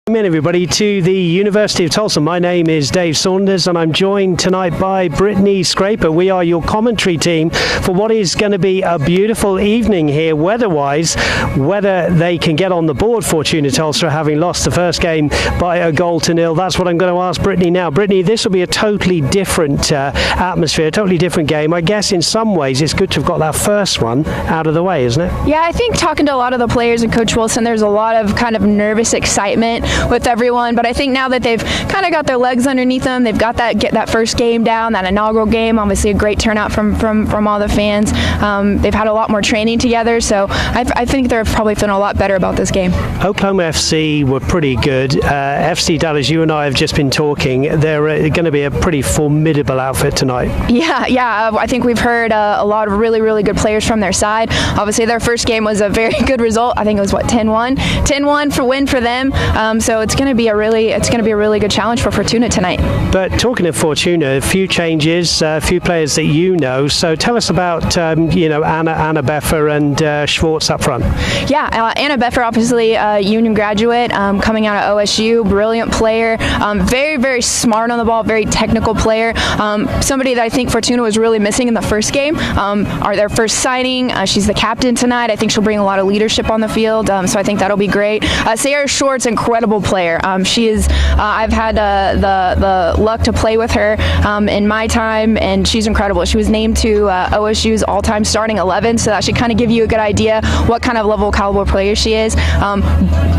Welcome in everybody to the University of Tulsa. My name is Dave Saunders and I'm joined tonight by Brittany Scraper. We are your commentary team for what is going to be a beautiful evening here weather-wise. Whether they can get on the board, Fortuna Tulsa, having lost the first game by a 0-0, that's what I'm going to ask Brittany now. Brittany, this will be a totally different atmosphere, a totally different game. I guess in some ways it's good to have got that first one out of the way, isn't it? Yeah, I think talking to a lot of the players and Coach Wilson, there's a lot of kind of nervous excitement with everyone, but I think now that they've kind of got their legs underneath them, they've got that first game down, that inaugural game, obviously a great turnout from all the fans. They've had a lot more training together, so I think they're probably feeling a lot better about this game. Oklahoma FC were pretty good. FC Dallas, you and I have just been talking. They're going to be a pretty formidable outfit tonight. Yeah. I think we've heard a lot of really, really good players from their side. Obviously, their first game was a very good result. I think it was 10-1 for win for them. So it's going to be a really good challenge for Fortuna tonight. But talking of Fortuna, a few changes, a few players that you know. So tell us about Anna Beffer and Schwartz up front. Yeah, Anna Beffer, obviously a Union graduate, coming out of OSU, brilliant player, very, very smart on the ball, very technical player. Somebody that I think Fortuna was really missing in the first game. Their first signing. She's the captain tonight. I think she'll bring a lot of leadership on the field. So I think that'll be great. Sarah Schwartz, incredible player. She is. I've had the luck to play with her in my time, and she's incredible. She was named to OSU's all-time starting 11, so that should kind of give you a good idea what kind of level caliber player she is.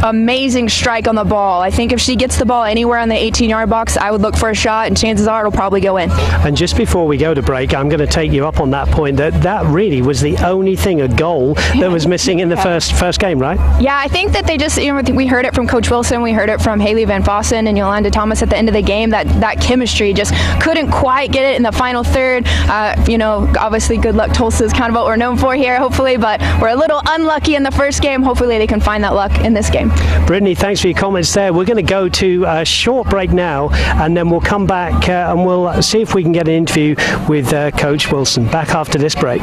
Amazing strike on the ball. I think if she gets the ball anywhere on the 18-yard box, I would look for a shot, and chances are it'll probably go in. And just before we go to break, I'm going to take you up on that point. That really was the only thing, a goal, that was missing in the first game, right? Yeah, I think that they just, we heard it from Coach Wilson, we heard it from Haley Van Fossen and Yolanda Thomas at the end of the game, that chemistry just couldn't quite get it in the final third. Obviously good luck Tulsa is kind of what we're known for here, hopefully, but we're a little unlucky in the first game. Hopefully they can find that luck in this game. Brittany, thanks for your comments there. We're going to go to a short break now, and then we'll come back and we'll see if we can get an interview with Coach Wilson. Back after this break.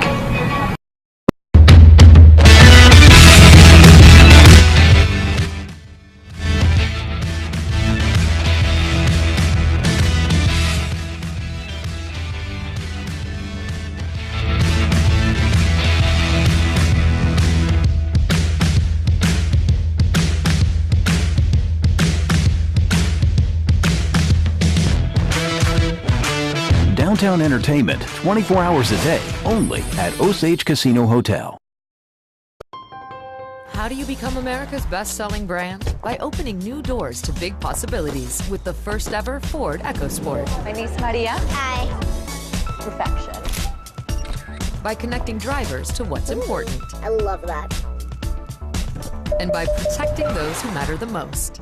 Downtown entertainment 24 hours a day, only at Osage Casino Hotel. How do you become America's best-selling brand? By opening new doors to big possibilities with the first ever Ford EcoSport. My niece Maria. Hi. Perfection. By connecting drivers to what's important. I love that. And by protecting those who matter the most.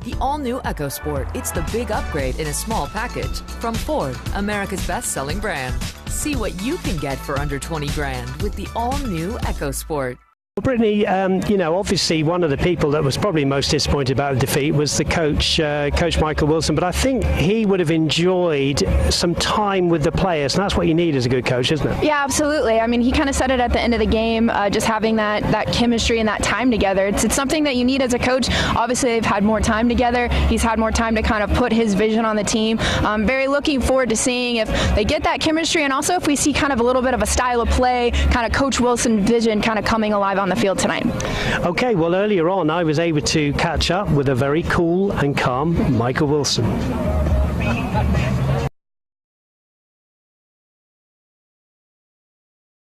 The all-new EcoSport, it's the big upgrade in a small package. From Ford, America's best-selling brand. See what you can get for under 20 grand with the all-new EcoSport. Well, Brittany, obviously one of the people that was probably most disappointed about the defeat was the coach, Coach Michael Wilson, but I think he would have enjoyed some time with the players, and that's what you need as a good coach, isn't it? Yeah, absolutely. I mean, he kind of said it at the end of the game, just having that chemistry and that time together. It's something that you need as a coach. Obviously, they've had more time together. He's had more time to kind of put his vision on the team. I'm very looking forward to seeing if they get that chemistry, and also if we see kind of a little bit of a style of play, kind of Coach Wilson vision kind of coming alive on the field tonight. Okay, well, earlier on I was able to catch up with a very cool and calm Michael Wilson.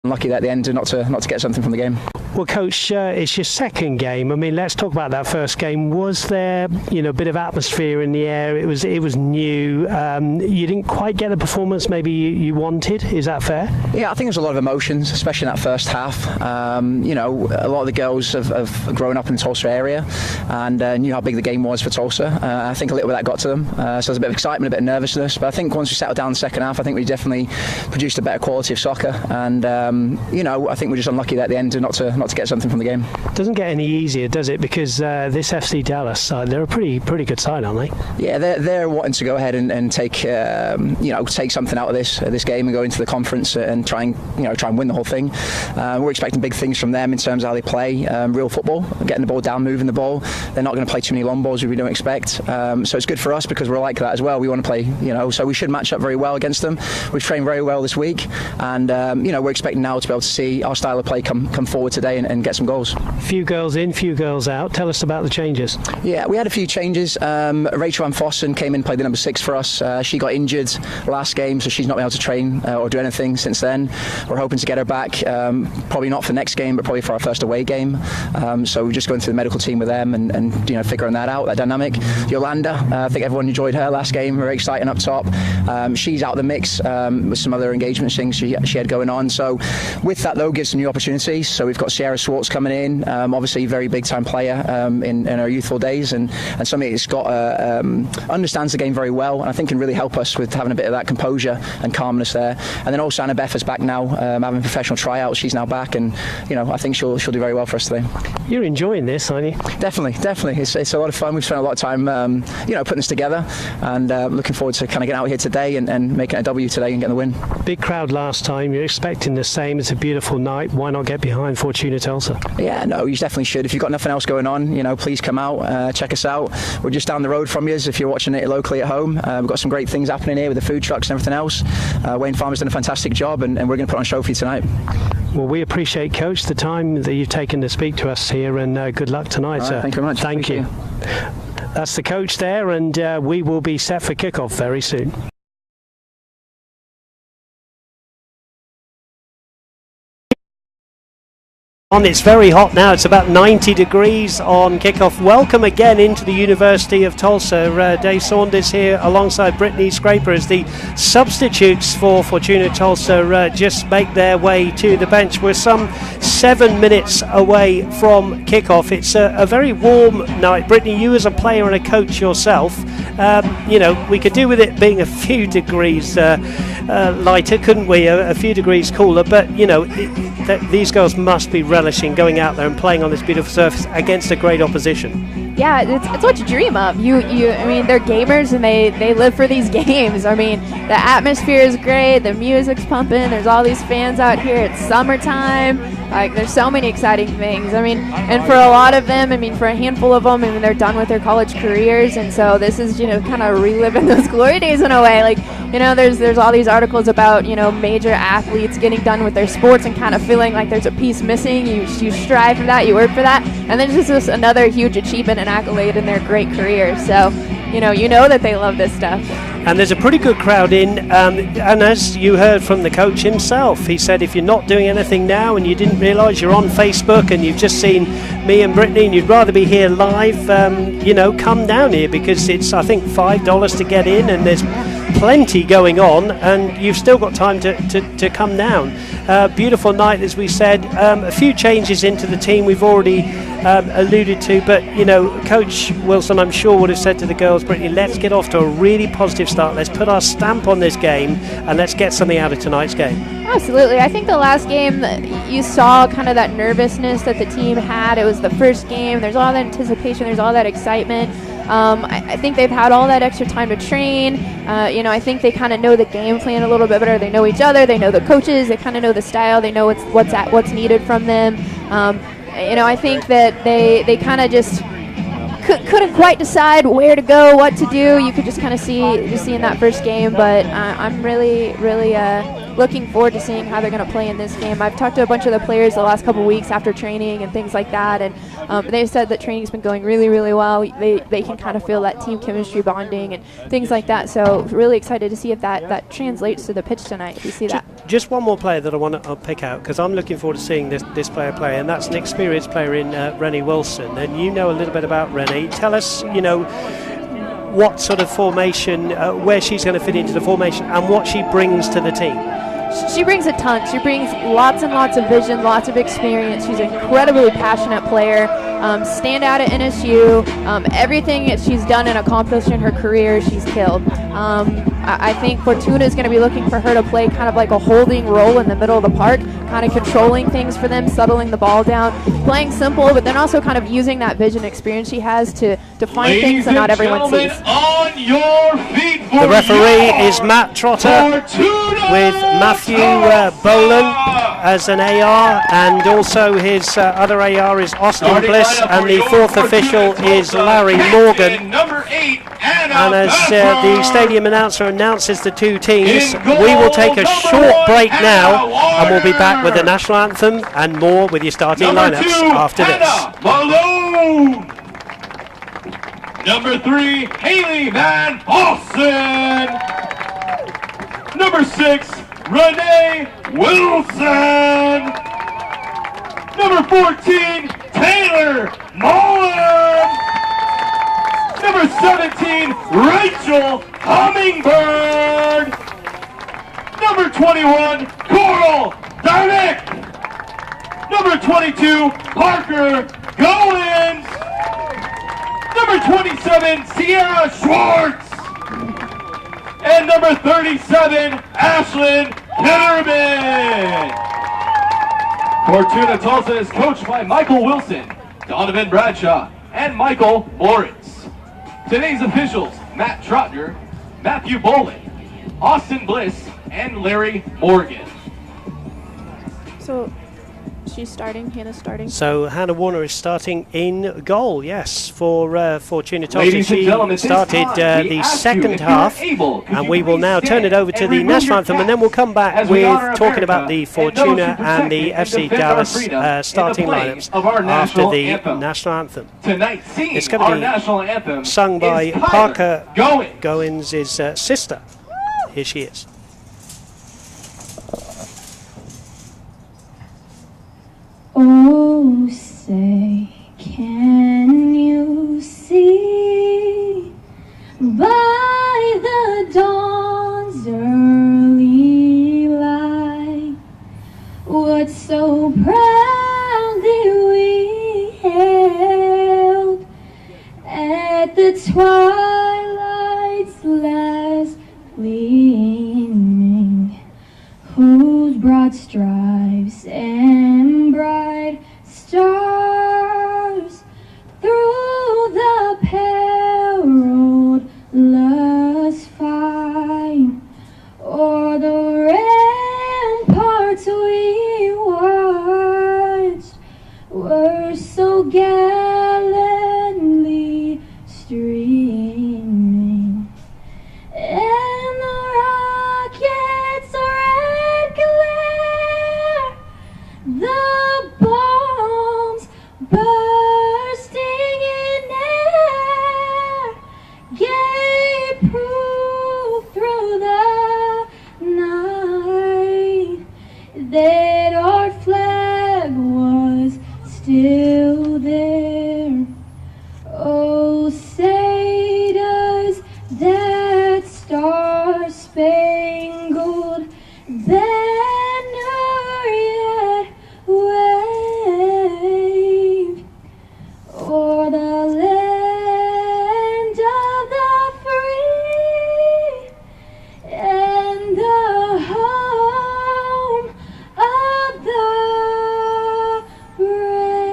Lucky at the end not to get something from the game. Well, Coach, it's your second game. I mean, let's talk about that first game. Was there, a bit of atmosphere in the air? It was new. You didn't quite get the performance maybe you wanted. Is that fair? Yeah, I think there's a lot of emotions, especially in that first half. A lot of the girls have grown up in the Tulsa area and knew how big the game was for Tulsa. I think a little bit of that got to them. So there's a bit of excitement, a bit of nervousness. But I think once we settled down in the second half, I think we definitely produced a better quality of soccer. And I think we're just unlucky at the end not to to get something from the game. Doesn't get any easier, does it? Because this FC Dallas side, they're a pretty good side, aren't they? Yeah, they're wanting to go ahead and take take something out of this game and go into the conference and try and win the whole thing. We're expecting big things from them in terms of how they play real football, getting the ball down, moving the ball. They're not going to play too many long balls we don't expect. So it's good for us because we're like that as well. We want to play, so we should match up very well against them. We've trained very well this week, and we're expecting now to be able to see our style of play come forward today and get some goals. Few girls in, few girls out. Tell us about the changes. Yeah, we had a few changes. Rachel Van Vossen came in, played the number 6 for us. She got injured last game, so she's not been able to train or do anything since then. We're hoping to get her back, probably not for next game, but probably for our first away game. So we're just going through the medical team with them and figuring that out, that dynamic. Yolanda, I think everyone enjoyed her last game, very exciting up top. She's out of the mix with some other engagement things she had going on. So with that though, gives some new opportunities. So we've got Sierra Swartz coming in, obviously a very big time player in her youthful days, and somebody that's got understands the game very well, and I think can really help us with having a bit of that composure and calmness there. And then also Anna Beffa's back now, having professional tryouts. She's now back, and I think she'll do very well for us today. You're enjoying this, aren't you? Definitely. It's a lot of fun. We've spent a lot of time putting this together, and looking forward to kind of getting out here today and making a W today and getting the win. Big crowd last time. You're expecting the same. It's a beautiful night. Why not get behind Fortuna Tulsa? Yeah, no, you definitely should. If you've got nothing else going on, please come out, check us out. We're just down the road from you if you're watching it locally at home. We've got some great things happening here with the food trucks and everything else. Wayne Farmer's done a fantastic job, and we're going to put on a show for you tonight. Well, we appreciate, Coach, the time that you've taken to speak to us here, and good luck tonight, sir. Thank you very much. Thank you. That's the coach there, and we will be set for kickoff very soon. It's very hot now. It's about 90 degrees on kickoff. Welcome again into the University of Tulsa. Dave Saunders here alongside Brittany Scraper as the substitutes for Fortuna Tulsa just make their way to the bench. We're some 7 minutes away from kickoff. It's a very warm night. Brittany, you as a player and a coach yourself, we could do with it being a few degrees lighter, couldn't we? A few degrees cooler, but these girls must be relishing going out there and playing on this beautiful surface against a great opposition. Yeah, it's what you dream of. I mean, they're gamers and they live for these games. I mean, the atmosphere is great, the music's pumping, there's all these fans out here, it's summertime, like there's so many exciting things. I mean, and for a lot of them, for a handful of them, they're done with their college careers, and so this is, kind of reliving those glory days in a way. Like, there's all these articles about, major athletes getting done with their sports and kind of feeling like there's a piece missing. You strive for that, you work for that, and then it's just another huge achievement and accolade in their great career. So, you know that they love this stuff. And there's a pretty good crowd in, and as you heard from the coach himself, he said if you're not doing anything now and you didn't realise you're on Facebook and you've just seen me and Brittany and you'd rather be here live, come down here, because it's, I think, $5 to get in, and there's plenty going on, and you've still got time to come down. Beautiful night, as we said. A few changes into the team we've already alluded to, but Coach Wilson, I'm sure, would have said to the girls, Brittany, let's get off to a really positive start. Let's put our stamp on this game and let's get something out of tonight's game. Absolutely. I think the last game you saw kind of that nervousness that the team had. It was the first game. There's all that anticipation. There's all that excitement. I think they've had all that extra time to train. I think they kind of know the game plan a little bit better. They know each other. They know the coaches. They kind of know the style. They know what's needed from them. I think that they kind of just couldn't quite decide where to go, what to do. You could just kind of see in that first game. But I'm really looking forward to seeing how they're going to play in this game. I've talked to a bunch of the players the last couple weeks after training and things like that, and they've said that training's been going really, really well. They can kind of feel that team chemistry bonding and things like that. So really excited to see if that translates to the pitch tonight, if you see that. Just one more player that I want to pick out, because I'm looking forward to seeing this player play, and that's an experienced player in Rennie Wilson. And you know a little bit about Rennie. Tell us, what sort of formation, where she's going to fit into the formation, and what she brings to the team. She brings a ton. She brings lots and lots of vision, lots of experience. She's an incredibly passionate player. Standout at NSU. Everything that she's done and accomplished in her career, she's killed. I think Fortuna is going to be looking for her to play kind of like a holding role in the middle of the park, kind of controlling things for them, settling the ball down, playing simple, but then also kind of using that vision experience she has to find things that not everyone sees. On your feet for the referee is Matt Trotter with Matthew Boland as an AR, and also his other AR is Austin Bliss, and the fourth official is Larry Morgan. And as the stadium announcer announces the two teams, we will take a short break now, and we'll be back with the national anthem and more with your starting lineups after this. Malone. Number 3, Haley Van Vossen. Number 6, Renee Wilson. Number 14, Taylor Mullen. Number 17, Rachel Hummingbird. Number 21, Coral Darnick. Number 22, Parker Goins. Number 27, Sierra Schwartz. And number 37, Ashlyn Kitterman. Fortuna Tulsa is coached by Michael Wilson, Donovan Bradshaw, and Michael Moritz. Today's officials, Matt Trotner, Matthew Boland, Austin Bliss, and Larry Morgan. So she's starting, Hannah's starting. So Hannah Warner is starting in goal, yes, for Fortuna Tulsa. Ladies and gentlemen, She started the second half, and we will now turn it over to the national anthem, and then we'll come back with talking about the Fortuna and the FC Dallas starting lineups after the national anthem. It's going to be sung by Parker Goins' sister. Here she is. Oh, say, can you see by the dawn's early light what so proudly we hailed at the twilight's last gleaming, whose broad stripes and bright stars through the perilous fight o'er the ramparts we watched were so gallantly streaming, and the rockets' red glare, the bombs bursting in air, gave proof through the night that our flag was still there. Oh, say does that star-spangled banner yet wave o'er the land of the free and the home of the brave?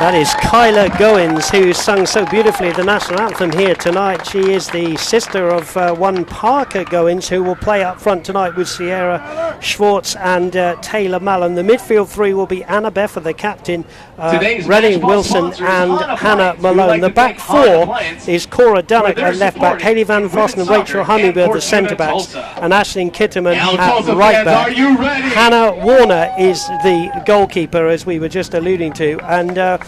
That is Kyla Goins, who sung so beautifully the national anthem here tonight. She is the sister of one Parker Goins, who will play up front tonight with Sierra Schwartz and Taylor Mullen. The midfield three will be Anna Beffer, the captain, Renee Wilson and Hannah Malone. The back four is Cora Dunnock at left back, Haley Van Vossen and Rachel Hummingbird, the centre backs, and Ashlyn Kitterman at right back. Hannah Warner is the goalkeeper, as we were just alluding to, and a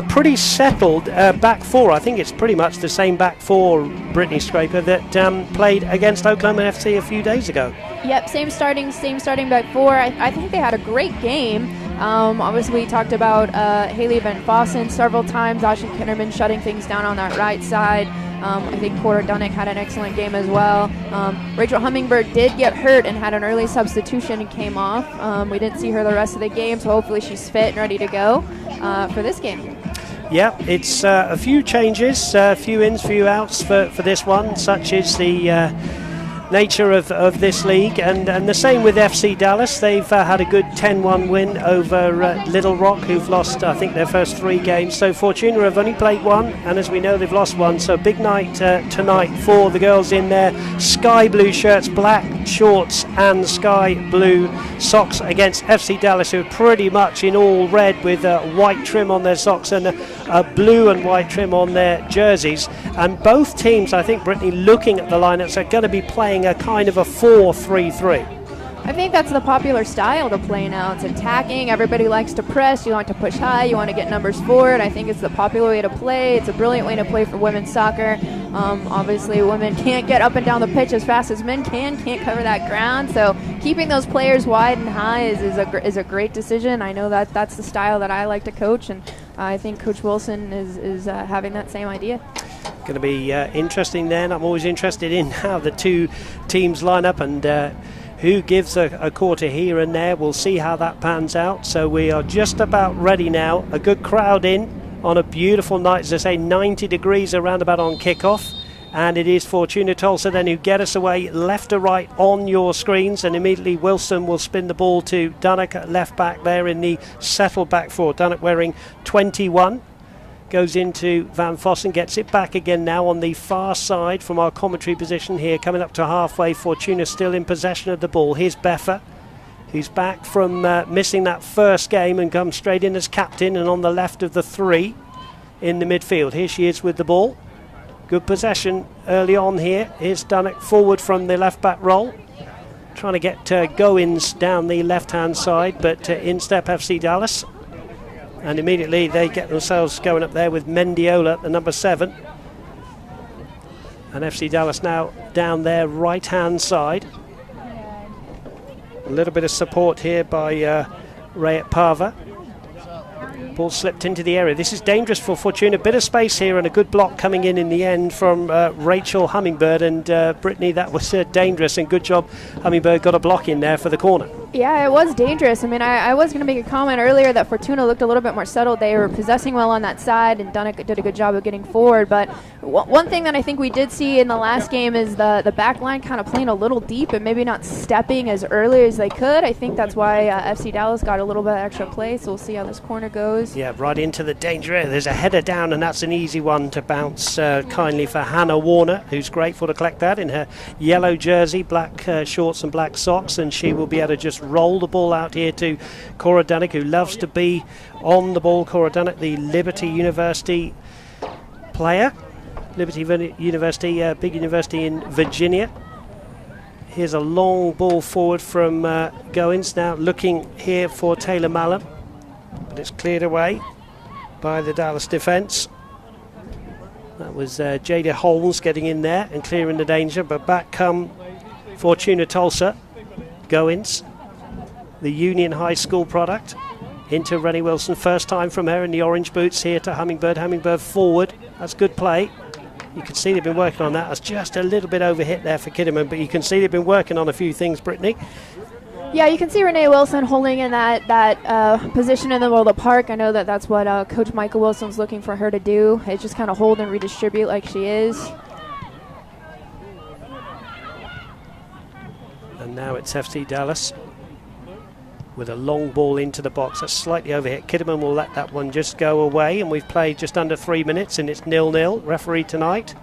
pretty settled back four. I think it's pretty much the same back four, Brittany Scraper, that played against Oklahoma FC a few days ago. Yep, same starting back four. I think they had a great game. Obviously, we talked about Haley Van Vossen several times. Ashlyn Kitterman shutting things down on that right side. I think Cora Dunnock had an excellent game as well. Rachel Hummingbird did get hurt and had an early substitution and came off. We didn't see her the rest of the game, so hopefully she's fit and ready to go for this game. Yeah, it's a few changes, a few ins, few outs for this one, such as the nature of this league, and the same with FC Dallas. They've had a good 10-1 win over Little Rock, who've lost, I think, their first 3 games. So Fortuna have only played 1, and as we know, they've lost 1. So big night tonight for the girls in their sky blue shirts, black shorts and sky blue socks against FC Dallas, who are pretty much in all red with white trim on their socks and a blue and white trim on their jerseys. And both teams, I think, Brittany, looking at the lineups, are going to be playing a kind of a 4-3-3. I think that's the popular style to play now. It's attacking. Everybody likes to press. You want to push high. You want to get numbers forward. I think it's the popular way to play. It's a brilliant way to play for women's soccer. Obviously, women can't get up and down the pitch as fast as men can't cover that ground. So keeping those players wide and high is a great decision. I know that's the style that I like to coach, and I think Coach Wilson is having that same idea. Going to be interesting then. I'm always interested in how the two teams line up and who gives a quarter here and there. We'll see how that pans out. So we are just about ready now. A good crowd in on a beautiful night, as I say, 90 degrees around about on kickoff. And it is Fortuna Tulsa then who get us away left to right on your screens, and immediately Wilson will spin the ball to Dunnock at left back there in the settled back four. Dunnock wearing 21. Goes into Van Vossen, gets it back again now on the far side from our commentary position here, coming up to halfway. Fortuna still in possession of the ball. Here's Beffer, who's back from missing that first game and comes straight in as captain and on the left of the 3 in the midfield. Here she is with the ball. Good possession early on here. Here's Dunnock forward from the left back role, trying to get Goins down the left hand side, but in step FC Dallas. And immediately they get themselves going up there with Mendiola, the number 7. And FC Dallas now down their right-hand side. A little bit of support here by Raietparvar. Ball slipped into the area. This is dangerous for Fortuna. Bit of space here and a good block coming in the end from Rachel Hummingbird. And Brittany, that was dangerous, and good job. Hummingbird got a block in there for the corner. Yeah, it was dangerous. I mean, I was going to make a comment earlier that Fortuna looked a little bit more settled. They were possessing well on that side, and Dunnock did a good job of getting forward. But one thing that I think we did see in the last game is the back line kind of playing a little deep and maybe not stepping as early as they could. I think that's why FC Dallas got a little bit of extra play, so we'll see how this corner goes. Yeah, right into the danger area. There's a header down, and that's an easy one to bounce kindly for Hannah Warner, who's grateful to collect that in her yellow jersey, black shorts and black socks, and she will be able to just roll the ball out here to Cora Dunnock, who loves to be on the ball. Cora Dunnock, the Liberty University player. Liberty University, big university in Virginia. Here's a long ball forward from Goins, now looking here for Taylor Mallam, but it's cleared away by the Dallas defence. That was Jada Holmes getting in there and clearing the danger, but back come Fortuna Tulsa. Goins, the Union High School product, into Rennie Wilson. First time from her in the orange boots here to Hummingbird. Hummingbird forward. That's good play. You can see they've been working on that. That's just a little bit overhit there for Kidderman, but you can see they've been working on a few things, Brittany. Yeah, you can see Renee Wilson holding in that position in the middle of the park. I know that's what Coach Michael Wilson's looking for her to do. It's just kind of hold and redistribute like she is. And now it's FC Dallas with a long ball into the box. That's slightly overhit. Kidderman will let that one just go away, and we've played just under 3 minutes, and it's 0-0. Referee tonight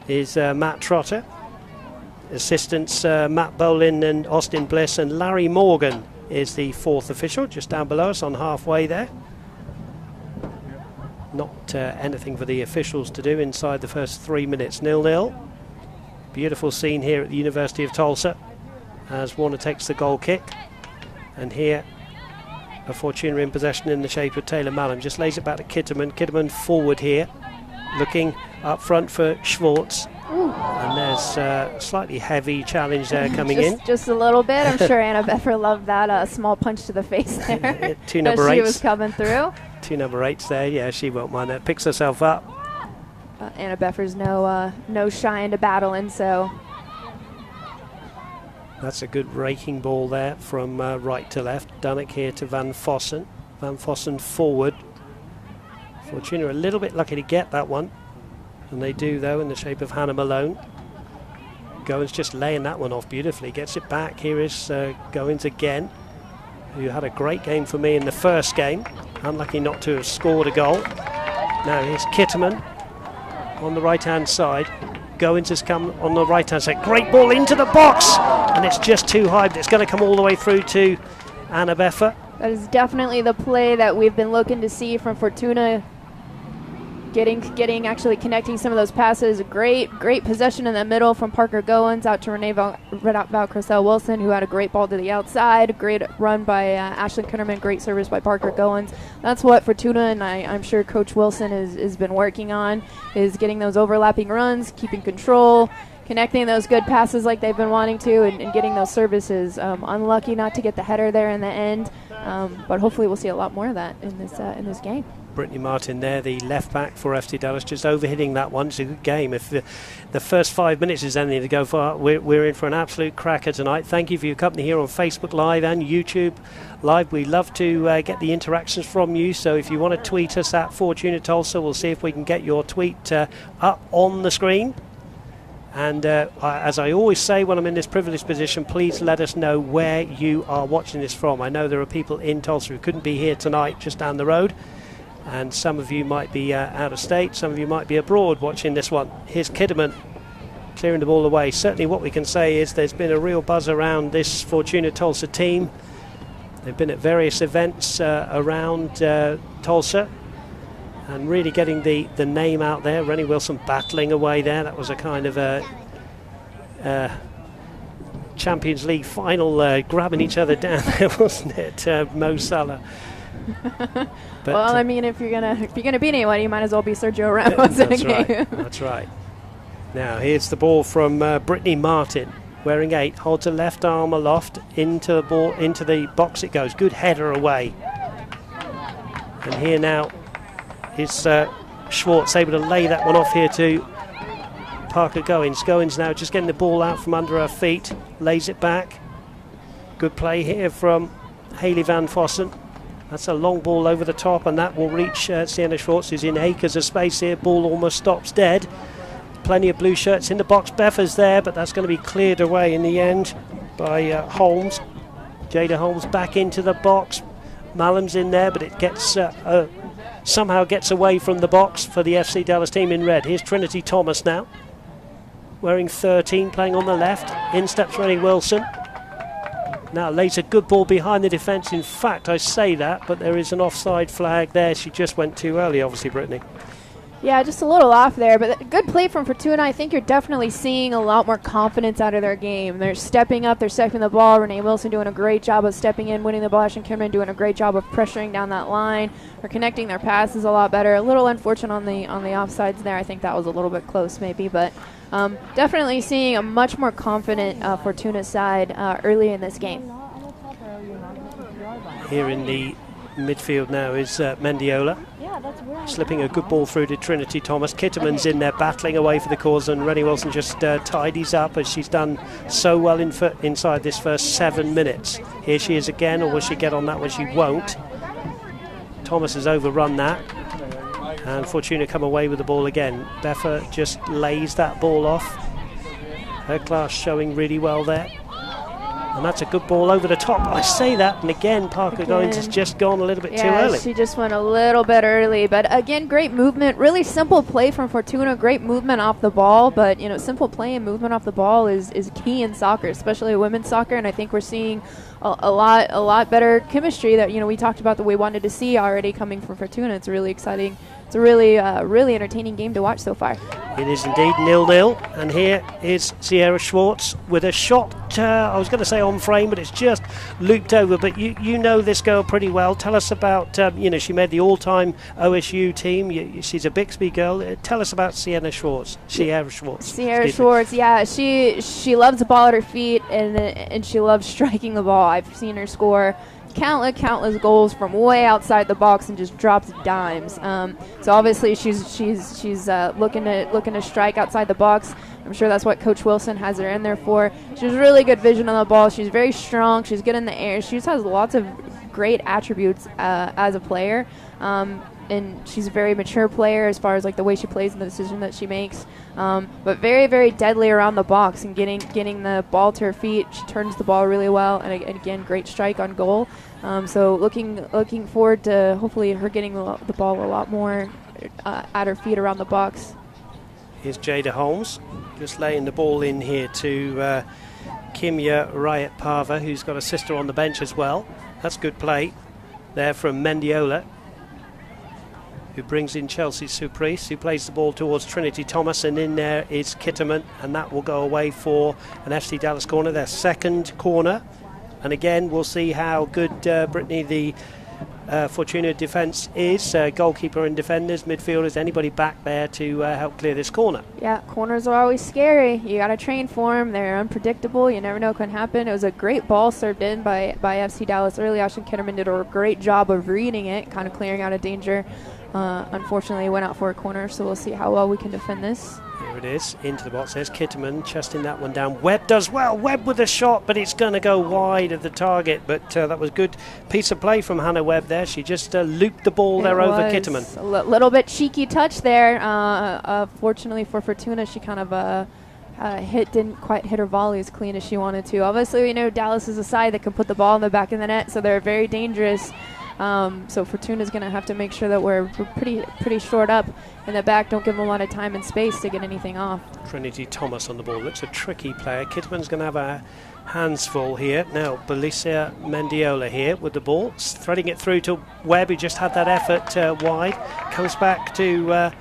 is Matt Trotter. Assistants Matt Bolin and Austin Bliss, and Larry Morgan is the 4th official, just down below us on halfway there. Not anything for the officials to do inside the first 3 minutes. 0-0. Beautiful scene here at the University of Tulsa as Warner takes the goal kick. And here, a Fortuna in possession in the shape of Taylor Mallam. Just lays it back to Kitterman. Kitterman forward here, looking up front for Schwartz. Ooh. And there's a slightly heavy challenge there coming in. Just a little bit. I'm sure Anna Beffer loved that small punch to the face there. Two number 8s. She was coming through. 2 number 8s there. Yeah, she won't mind that. Picks herself up. Anna Beffer's no shy into battling, so. That's a good raking ball there from right to left. Dunnock here to Van Vossen. Van Vossen forward. Fortuna a little bit lucky to get that one. And they do, though, in the shape of Hannah Malone. Goins just laying that one off beautifully. Gets it back. Here is Goins again, who had a great game for me in the first game. Unlucky not to have scored a goal. Now here's Kitterman on the right-hand side. Goins has come on the right-hand side. Great ball into the box, and it's just too high, but it's going to come all the way through to Anna Beffer. That is definitely the play that we've been looking to see from Fortuna. Actually connecting some of those passes. Great possession in the middle from Parker Goins out to Renee Valcrystal-Wilson, who had a great ball to the outside. Great run by Ashlyn Kinnerman. Great service by Parker Goins. That's what Fortuna, and I'm sure Coach Wilson has been working on, is getting those overlapping runs, keeping control, connecting those good passes like they've been wanting to, and getting those services. Unlucky not to get the header there in the end, but hopefully we'll see a lot more of that in this game. Brittany Martin there, the left back for FC Dallas, just overhitting that one. It's a good game. If the first 5 minutes is anything to go for, we're in for an absolute cracker tonight. Thank you for your company here on Facebook Live and YouTube Live. We love to get the interactions from you, so if you want to tweet us at Fortuna Tulsa, we'll see if we can get your tweet up on the screen. And as I always say when I'm in this privileged position, please let us know where you are watching this from. I know there are people in Tulsa who couldn't be here tonight, just down the road. And some of you might be out of state, some of you might be abroad watching this one. Here's Kidderman clearing the ball away. Certainly what we can say is there's been a real buzz around this Fortuna Tulsa team. They've been at various events around Tulsa and really getting the name out there. Rennie Wilson battling away there. That was a kind of a Champions League final, grabbing each other down there, wasn't it, Mo Salah? Well, I mean, if you're gonna beat anyone, you might as well be Sergio Ramos in a game. Right, that's right. Now here's the ball from Brittany Martin, wearing 8, holds her left arm aloft, into the ball, into the box it goes. Good header away. And here now is Schwartz able to lay that one off here to Parker Goins. Goins now just getting the ball out from under her feet, lays it back. Good play here from Hayley Van Vossen. That's a long ball over the top, and that will reach Sienna Schwartz, who's in acres of space here. Ball almost stops dead. Plenty of blue shirts in the box. Beffer's there, but that's going to be cleared away in the end by Holmes. Jada Holmes back into the box. Mallam's in there, but it gets somehow gets away from the box for the FC Dallas team in red. Here's Trinity Thomas now, wearing 13, playing on the left. In steps Rennie Wilson. Now lays a good ball behind the defence. In fact, I say that, but there is an offside flag there. She just went too early, obviously, Brittany. Yeah, just a little off there, but good play from Fortuna. I think you're definitely seeing a lot more confidence out of their game. They're stepping up, they're stepping the ball. Renee Wilson doing a great job of stepping in, winning the ball. Ashlyn Kimmerman doing a great job of pressuring down that line. They're connecting their passes a lot better. A little unfortunate on the offsides there. I think that was a little bit close maybe, but definitely seeing a much more confident Fortuna side early in this game. Here in the midfield now is Mendiola, slipping a good ball through to Trinity Thomas. Kitterman's in there battling away for the cause, and Rennie Wilson just tidies up, as she's done so well inside this first 7 minutes. Here she is again, or will she get on that one? She won't. Thomas has overrun that, and Fortuna come away with the ball again. Beffer just lays that ball off. Her class showing really well there. And that's a good ball over the top. I say that, and again, Parker Goins has just gone a little bit too early. She just went a little bit early. But again, great movement. Really simple play from Fortuna. Great movement off the ball. But, you know, simple play and movement off the ball is key in soccer, especially women's soccer. And I think we're seeing a lot better chemistry that, you know, we talked about that we wanted to see already coming from Fortuna. It's really exciting. It's a really entertaining game to watch so far. It is indeed 0-0, and here is Sierra Schwartz with a shot, I was going to say on frame, but it's just looped over. But you know this girl pretty well. Tell us about, she made the all-time OSU team. She's a Bixby girl. Tell us about Sierra Schwartz. Sierra Schwartz, yeah. She loves the ball at her feet, and she loves striking the ball. I've seen her score countless goals from way outside the box and just drops dimes. So obviously she's looking to strike outside the box. I'm sure that's what Coach Wilson has her in there for. She has really good vision on the ball. She's very strong. She's good in the air. She just has lots of great attributes as a player. and she's a very mature player as far as like the way she plays and the decision that she makes. But very, very deadly around the box and getting the ball to her feet. She turns the ball really well, and again, great strike on goal. So looking forward to hopefully her getting the ball a lot more at her feet around the box. Here's Jada Holmes just laying the ball in here to Kimya Raietparvar, who's got a sister on the bench as well. That's good play there from Mendiola, who brings in Chelsea Surprice, who plays the ball towards Trinity Thomas, and in there is Kitterman, and that will go away for an FC Dallas corner, their second corner. And again, we'll see how good Brittany, the Fortuna defence is. Goalkeeper and defenders, midfielders, anybody back there to help clear this corner. Yeah, corners are always scary. You got to train for them. They're unpredictable. You never know what can happen. It was a great ball served in by FC Dallas early. Ashton Kitterman did a great job of reading it, kind of clearing out of danger. Unfortunately, went out for a corner, so we'll see how well we can defend this. Here it is, into the box. There's Kitterman, chesting that one down. Webb does well. Webb with a shot, but it's going to go wide of the target. But that was a good piece of play from Hannah Webb there. She just looped the ball there over Kitterman. A little bit cheeky touch there. Fortunately for Fortuna, she kind of didn't quite hit her volley as clean as she wanted to. Obviously, we know Dallas is a side that can put the ball in the back of the net, so they're very dangerous. So Fortuna's going to have to make sure that we're pretty short up in the back. Don't give them a lot of time and space to get anything off. Trinity Thomas on the ball. Looks a tricky player. Kitterman's going to have her hands full here. Now, Belicia Mendiola here with the ball. Threading it through to Webb, who just had that effort wide. Comes back to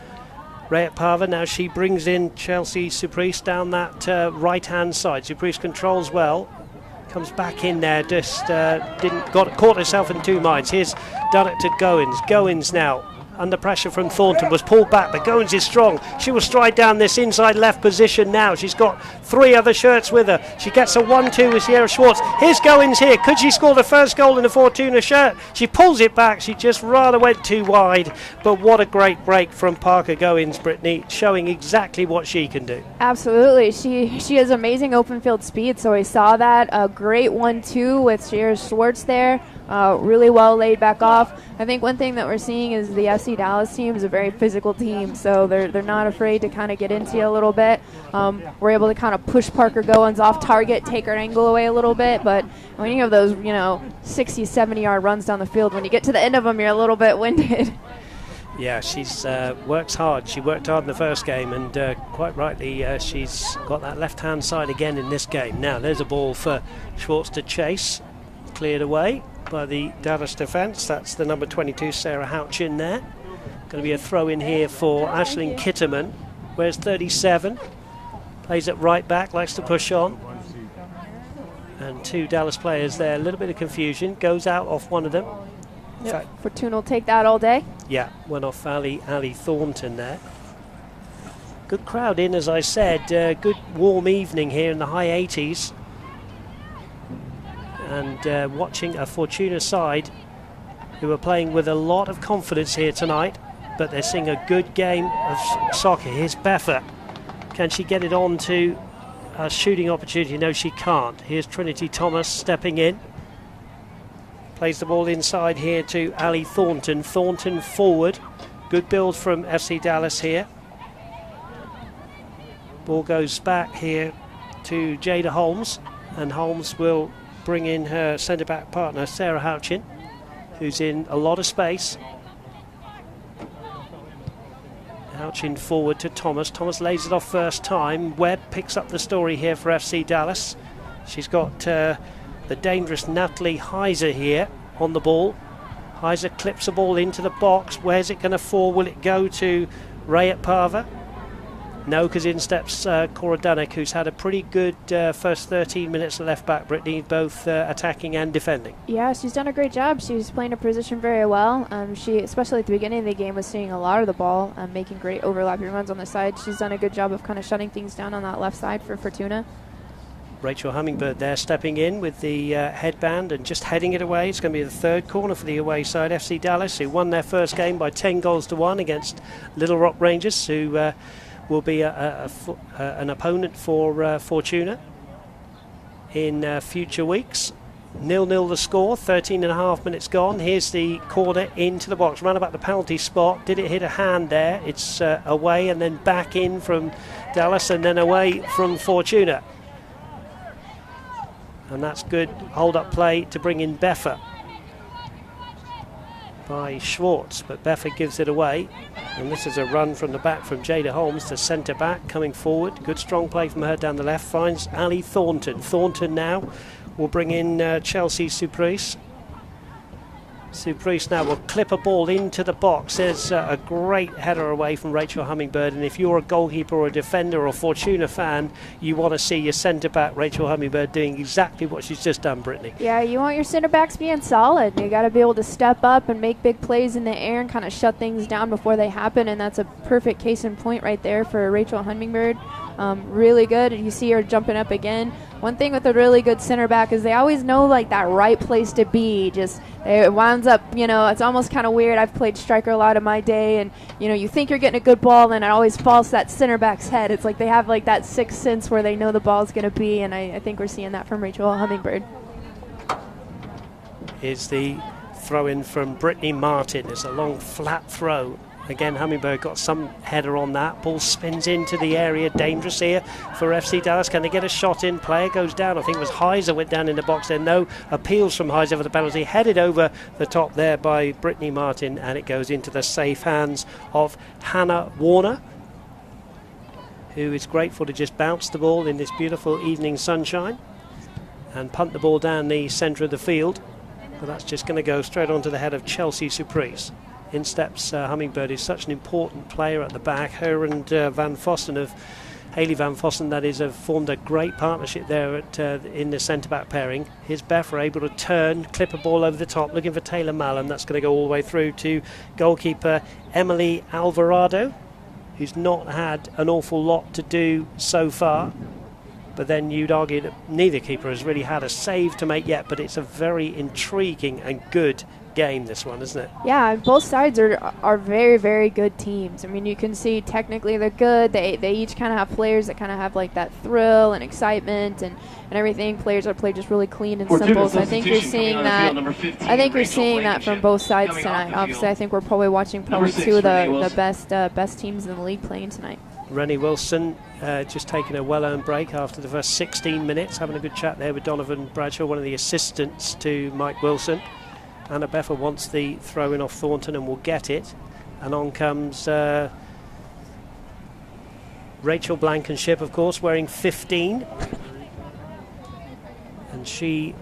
Raietparvar. Now she brings in Chelsea Surprice down that right-hand side. Surprice controls well. Comes back in there, just caught herself in two minds. Here's done it to Goins. Goins now under pressure from Thornton, was pulled back, but Goins is strong. She will stride down this inside left position now. She's got three other shirts with her. She gets a 1-2 with Sierra Schwartz. Here's Goins here. Could she score the first goal in the Fortuna shirt? She pulls it back. She just rather went too wide, but what a great break from Parker Goins, Brittany, showing exactly what she can do. Absolutely. She has amazing open field speed, so we saw that. A great 1-2 with Sierra Schwartz there. Really well laid back off. I think one thing that we're seeing is the FC Dallas team is a very physical team, so they're not afraid to kind of get into you a little bit. We're able to kind of push Parker Goins off target, take her angle away a little bit, but when you have those 60, 70-yard runs down the field, when you get to the end of them, you're a little bit winded. Yeah, she's works hard. She worked hard in the first game, and quite rightly, she's got that left-hand side again in this game. Now, there's a ball for Schwartz to chase. Cleared away by the Dallas defence. That's the number 22, Sarah Houch, in there. Going to be a throw in here for Aisling Kitterman. Where's 37? Plays it right back, likes to push on. And two Dallas players there. A little bit of confusion. Goes out off one of them. Yep. Fortuna will take that all day. Yeah, went off Ali Thornton there. Good crowd in, as I said. Good warm evening here in the high 80s. And watching a Fortuna side who are playing with a lot of confidence here tonight, but they're seeing a good game of soccer. Here's Beffa. Can she get it on to a shooting opportunity? No, she can't. Here's Trinity Thomas stepping in. Plays the ball inside here to Ali Thornton. Thornton forward. Good build from FC Dallas here. Ball goes back here to Jada Holmes, and Holmes will bring in her centre-back partner, Sarah Houchin, who's in a lot of space. Houchin forward to Thomas. Thomas lays it off first time. Webb picks up the story here for FC Dallas. She's got the dangerous Natalie Heiser here on the ball. Heiser clips the ball into the box. Where's it going to fall? Will it go to Raietparvar? No, because in steps Cora Dunnock, who's had a pretty good first 13 minutes of left back, Brittany, both attacking and defending. Yeah, she's done a great job. She's playing her position very well. She, especially at the beginning of the game, was seeing a lot of the ball, making great overlapping runs on the side. She's done a good job of kind of shutting things down on that left side for Fortuna. Rachel Hummingbird there stepping in with the headband and just heading it away. It's going to be the third corner for the away side, FC Dallas, who won their first game by 10-1 against Little Rock Rangers, who will be an opponent for Fortuna in future weeks. 0-0 the score, 13.5 minutes gone. Here's the corner into the box, round about the penalty spot. Did it hit a hand there? It's away and then back in from Dallas and then away from Fortuna. And that's good hold-up play to bring in Beffer by Schwartz, but Beffer gives it away. And this is a run from the back from Jada Holmes, the centre back coming forward. Good strong play from her down the left, finds Ali Thornton. Thornton now will bring in Chelsea Surprise. Surprise now will clip a ball into the box. There's a great header away from Rachel Hummingbird, and if you're a goalkeeper or a defender or a Fortuna fan, you want to see your centre-back Rachel Hummingbird doing exactly what she's just done, Brittany. Yeah, you want your centre-backs being solid. You got to be able to step up and make big plays in the air and kind of shut things down before they happen, and that's a perfect case in point right there for Rachel Hummingbird. Really good. You see her jumping up again. One thing with a really good center back is they always know like that right place to be. Just it winds up, it's almost kind of weird. I've played striker a lot of my day, and you think you're getting a good ball, and it always falls to that center back's head. It's like they have like that sixth sense where they know the ball's going to be, and I think we're seeing that from Rachel Hummingbird. Here's the throw in from Brittany Martin. It's a long flat throw. Again, Hummingbird got some header on that. Ball spins into the area. Dangerous here for FC Dallas. Can they get a shot in? Player goes down. I think it was Heiser went down in the box there. No appeals from Heiser for the penalty. Headed over the top there by Brittany Martin, and it goes into the safe hands of Hannah Warner, who is grateful to just bounce the ball in this beautiful evening sunshine and punt the ball down the centre of the field. But that's just going to go straight onto the head of Chelsea Surprise. In steps Hummingbird, is such an important player at the back. Her and Van Vossen Hayley Van Vossen, that is, have formed a great partnership there in the centre-back pairing. Here's Beffer able to turn, clip a ball over the top, looking for Taylor Mallon. That's going to go all the way through to goalkeeper Emily Alvarado, who's not had an awful lot to do so far. But then you'd argue that neither keeper has really had a save to make yet, but it's a very intriguing and good game, this one, isn't it? Yeah, both sides are very, very good teams. I mean, you can see technically they're good. They each kind of have players that kind of have like that thrill and excitement and everything. Players are played just really clean and simple. So I think you're seeing that. I think you're seeing that from both sides tonight. Obviously, I think we're probably watching two of the best teams in the league playing tonight. Rennie Wilson just taking a well-earned break after the first 16 minutes, having a good chat there with Donovan Bradshaw, one of the assistants to Mike Wilson. Anna Beffer wants the throw in off Thornton and will get it. And on comes Rachel Blankenship, of course, wearing 15. And she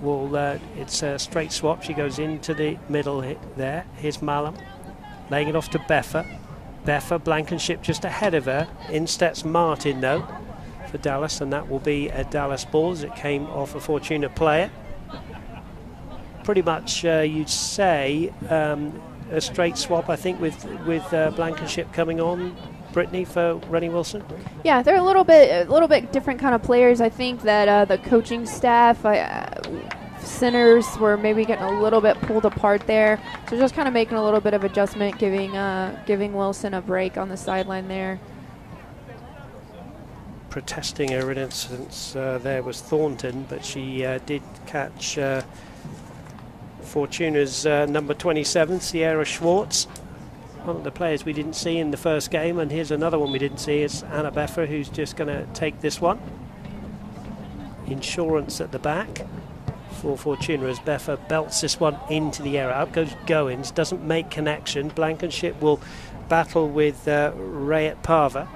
will, it's a straight swap. She goes into the middle there. Here's Mallam, laying it off to Beffer. Beffer, Blankenship just ahead of her. In steps Martin, though, for Dallas. And that will be a Dallas ball as it came off a Fortuna player. Pretty much, you'd say, a straight swap, I think, with Blankenship coming on, Brittany, for Rennie Wilson. Yeah, they're a little bit different kind of players. I think that the coaching staff, centers were maybe getting a little bit pulled apart there, so just kind of making a little bit of adjustment, giving Wilson a break on the sideline there. Protesting her innocence there was Thornton, but she did catch Fortuna's number 27, Sierra Schwartz, one of the players we didn't see in the first game, and here's another one we didn't see. It's Anna Beffer, who's just going to take this one. Insurance at the back for Fortuna as Beffer belts this one into the air. Out goes Goins, doesn't make connection. Blankenship will battle with Raietparvar.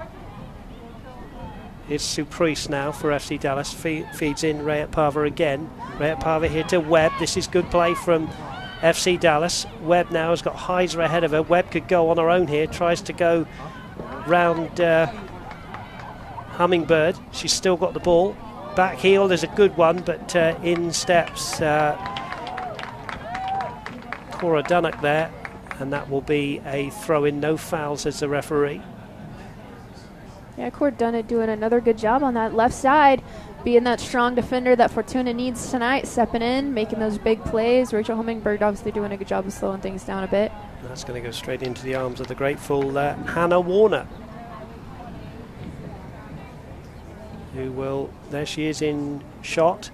It's Surprise now for FC Dallas. Feeds in Raietparvar again. Raietparvar here to Webb. This is good play from FC Dallas. Webb now has got Heiser ahead of her. Webb could go on her own here. Tries to go round Hummingbird. She's still got the ball. Back heel is a good one, but in steps Cora Dunnock there. And that will be a throw-in. No fouls as the referee. Yeah, Cord Dunnett doing another good job on that left side, being that strong defender that Fortuna needs tonight, stepping in, making those big plays. Rachel Hummingbird obviously doing a good job of slowing things down a bit. That's going to go straight into the arms of the grateful Hannah Warner, who will, there she is in shot,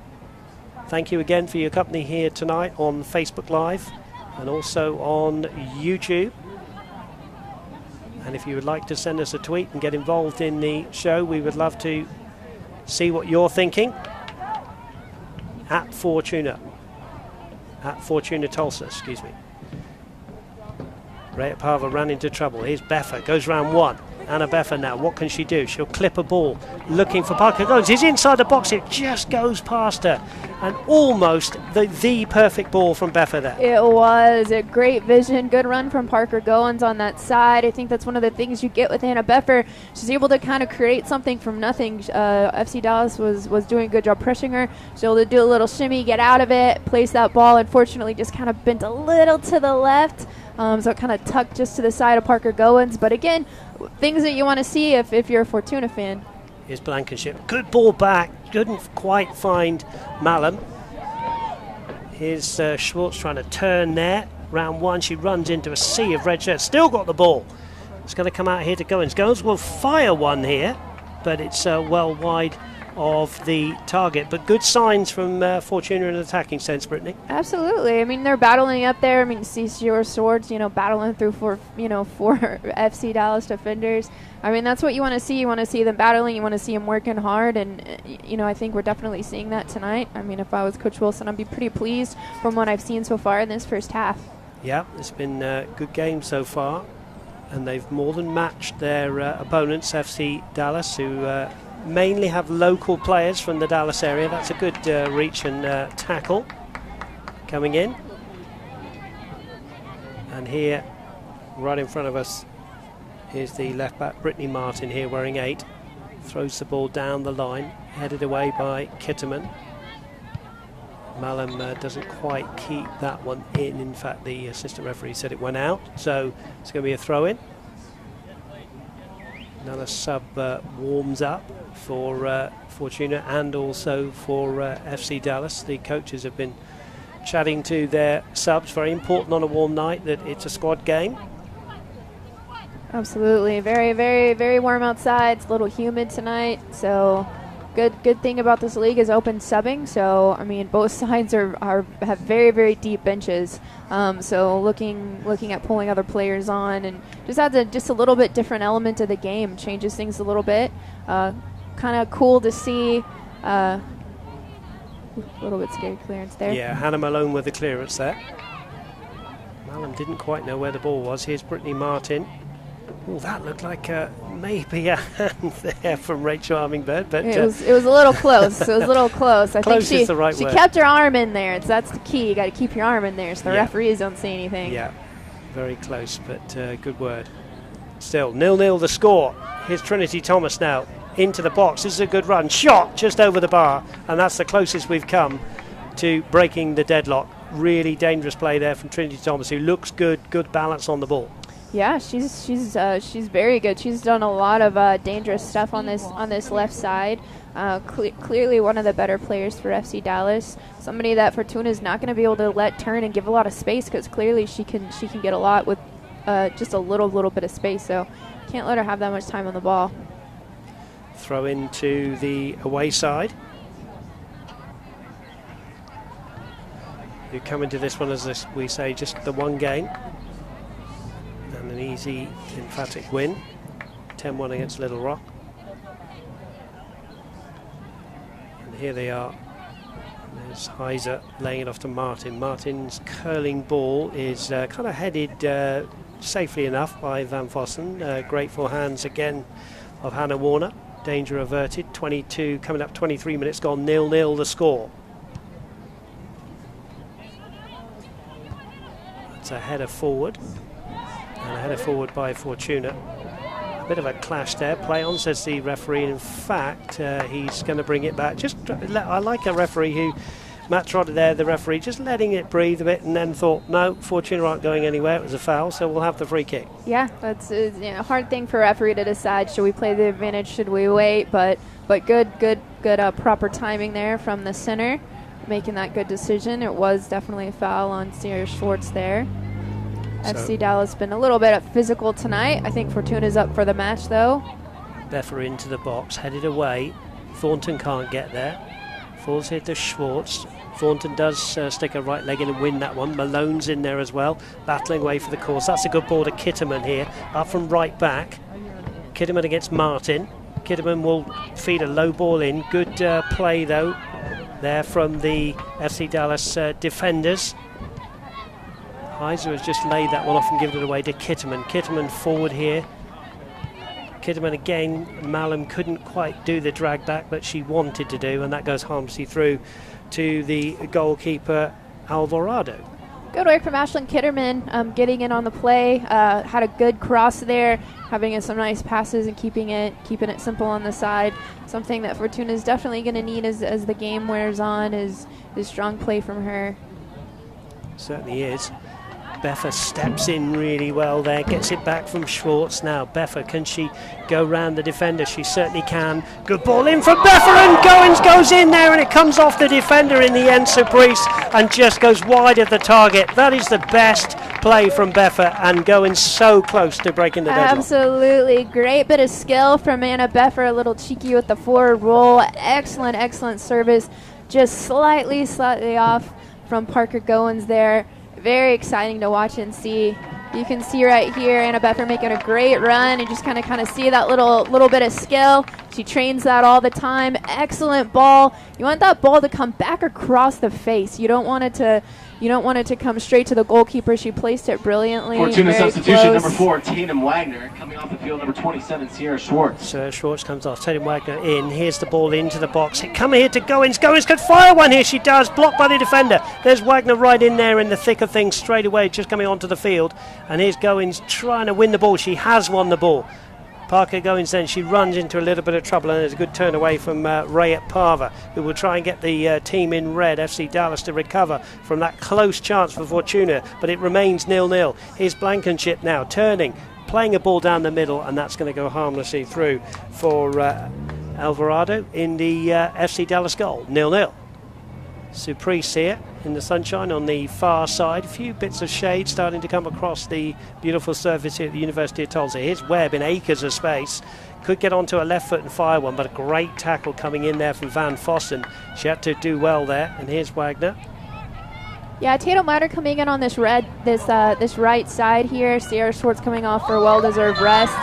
Thank you again for your company here tonight on Facebook Live and also on YouTube. And if you would like to send us a tweet and get involved in the show, we would love to see what you're thinking. At Fortuna Tulsa, excuse me. Raietparvar ran into trouble. Here's Beffa, goes round one. Anna Beffa now, what can she do? She'll clip a ball, looking for Parker Goins. He's inside the box, it just goes past her. And almost the perfect ball from Beffa there. It was a great vision, good run from Parker Goins on that side. I think that's one of the things you get with Anna Beffa. She's able to kind of create something from nothing. FC Dallas was doing a good job pressing her. She's able to do a little shimmy, get out of it, place that ball. Unfortunately, just kind of bent a little to the left. So it kind of tucked just to the side of Parker Goins. But again, things that you want to see if you're a Fortuna fan. Here's Blankenship. Good ball back. Couldn't quite find Malum. Here's Schwartz trying to turn there. Round one, she runs into a sea of red shirts. Still got the ball. It's going to come out here to Goins. Goins will fire one here, but it's well wide of the target. But good signs from Fortuna in an attacking sense, Brittany. Absolutely. I mean, they're battling up there. I mean, see your swords, battling through four FC Dallas defenders. I mean, that's what you want to see. You want to see them battling. You want to see them working hard. And, I think we're definitely seeing that tonight. I mean, if I was Coach Wilson, I'd be pretty pleased from what I've seen so far in this first half. Yeah, it's been a good game so far. And they've more than matched their opponents, FC Dallas, who mainly have local players from the Dallas area. That's a good reach and tackle coming in. And here, right in front of us, is the left back Brittany Martin here wearing 8. Throws the ball down the line, headed away by Kitterman. Malum doesn't quite keep that one in. In fact, the assistant referee said it went out, so it's going to be a throw-in. Another sub warms up for Fortuna and also for FC Dallas. The coaches have been chatting to their subs. Very important on a warm night that it's a squad game. Absolutely. Very, very, very warm outside. It's a little humid tonight. So good thing about this league is open subbing. So, I mean, both sides have very, very deep benches. So looking at pulling other players on and just adds a little bit different element to the game. Changes things a little bit. Kind of cool to see. A little bit scary clearance there. Yeah, Hannah Malone with the clearance there. Malum didn't quite know where the ball was. Here's Brittany Martin. Oh, that looked like maybe a hand there from Rachel Armingbird, but it was a little close. It was a little close. I think she kept her arm in there. That's the key. You got to keep your arm in there so the referees don't see anything. Yeah, very close, but good word. Still 0-0 the score. Here's Trinity Thomas now into the box. This is a good run. Shot just over the bar, and that's the closest we've come to breaking the deadlock. Really dangerous play there from Trinity Thomas, who looks good. Good balance on the ball. Yeah, she's very good. She's done a lot of dangerous stuff on this left side. Clearly one of the better players for FC Dallas. Somebody that Fortuna is not going to be able to let turn and give a lot of space because clearly she can get a lot with just a little bit of space. So can't let her have that much time on the ball. Throw into the away side. You come into this one as we say just the one game. And an easy, emphatic win. 10-1 against Little Rock. And here they are. There's Heiser laying it off to Martin. Martin's curling ball is kind of headed safely enough by Van Vossen. Great forehands again of Hannah Warner. Danger averted. 22 coming up, 23 minutes gone. 0-0 the score. That's a header forward. And a header forward by Fortuna. A bit of a clash there. Play on, says the referee. In fact, he's going to bring it back. I like a referee who, Matt Trotter there, the referee, just letting it breathe a bit and then thought, no, Fortuna aren't going anywhere. It was a foul, so we'll have the free kick. Yeah, that's a hard thing for a referee to decide. Should we play the advantage? Should we wait? But good proper timing there from the center, making that good decision. It was definitely a foul on Sierra Schwartz there. FC Dallas been a little bit physical tonight. I think Fortuna's up for the match, though. Beffa into the box, headed away. Thornton can't get there. Falls here to Schwartz. Thornton does stick her right leg in and win that one. Malone's in there as well, battling away for the course. That's a good ball to Kitterman here, up from right back. Kitterman against Martin. Kitterman will feed a low ball in. Good play though there from the FC Dallas defenders. Heiser has just laid that one off and given it away to Kitterman. Kitterman forward here. Kitterman again, Malum couldn't quite do the drag back, but she wanted to do, and that goes harmlessly through to the goalkeeper Alvarado. Good work from Ashlyn Kitterman, getting in on the play. Had a good cross there, having some nice passes and keeping it simple on the side. Something that Fortuna is definitely going to need as the game wears on is strong play from her. Certainly is. Beffa steps in really well there, gets it back from Schwartz. Now Beffa, can she go round the defender? She certainly can. Good ball in from Beffa, and Goins goes in there, and it comes off the defender in the end, Surprise, and just goes wide of the target. That is the best play from Beffa, and Goins so close to breaking the deadlock. Absolutely, great bit of skill from Anna Beffa, a little cheeky with the forward roll. Excellent service, just slightly off from Parker Goins there. Very exciting to watch and see. You can see right here Anna Beffa making a great run, and just kind of see that little bit of skill. She trains that all the time. Excellent ball. You want that ball to come back across the face. You don't want it to come straight to the goalkeeper. She placed it brilliantly. Fortuna substitution, close. number 4, Tatum Wagner. Coming off the field, number 27, Sierra Schwartz. So Schwartz comes off, Tatum Wagner in. Here's the ball into the box. It come here to Goins. Goins could fire one here. She does. Blocked by the defender. There's Wagner right in there in the thick of things straight away, just coming onto the field. And here's Goins trying to win the ball. She has won the ball. Parker Goins then, she runs into a little bit of trouble, and there's a good turn away from Raietparvar, who will try and get the team in red, FC Dallas, to recover from that close chance for Fortuna, but it remains 0-0. Here's Blankenship now, turning, playing a ball down the middle, and that's going to go harmlessly through for Alvarado in the FC Dallas goal, 0-0. Surprise here in the sunshine on the far side. A few bits of shade starting to come across the beautiful surface here at the University of Tulsa. Here's Webb in acres of space. Could get onto a left foot and fire one, but a great tackle coming in there from Van Fossen. She had to do well there. And here's Wagner. Yeah, Tatum Wagner coming in on this right side here. Sierra Schwartz coming off for a well-deserved rest.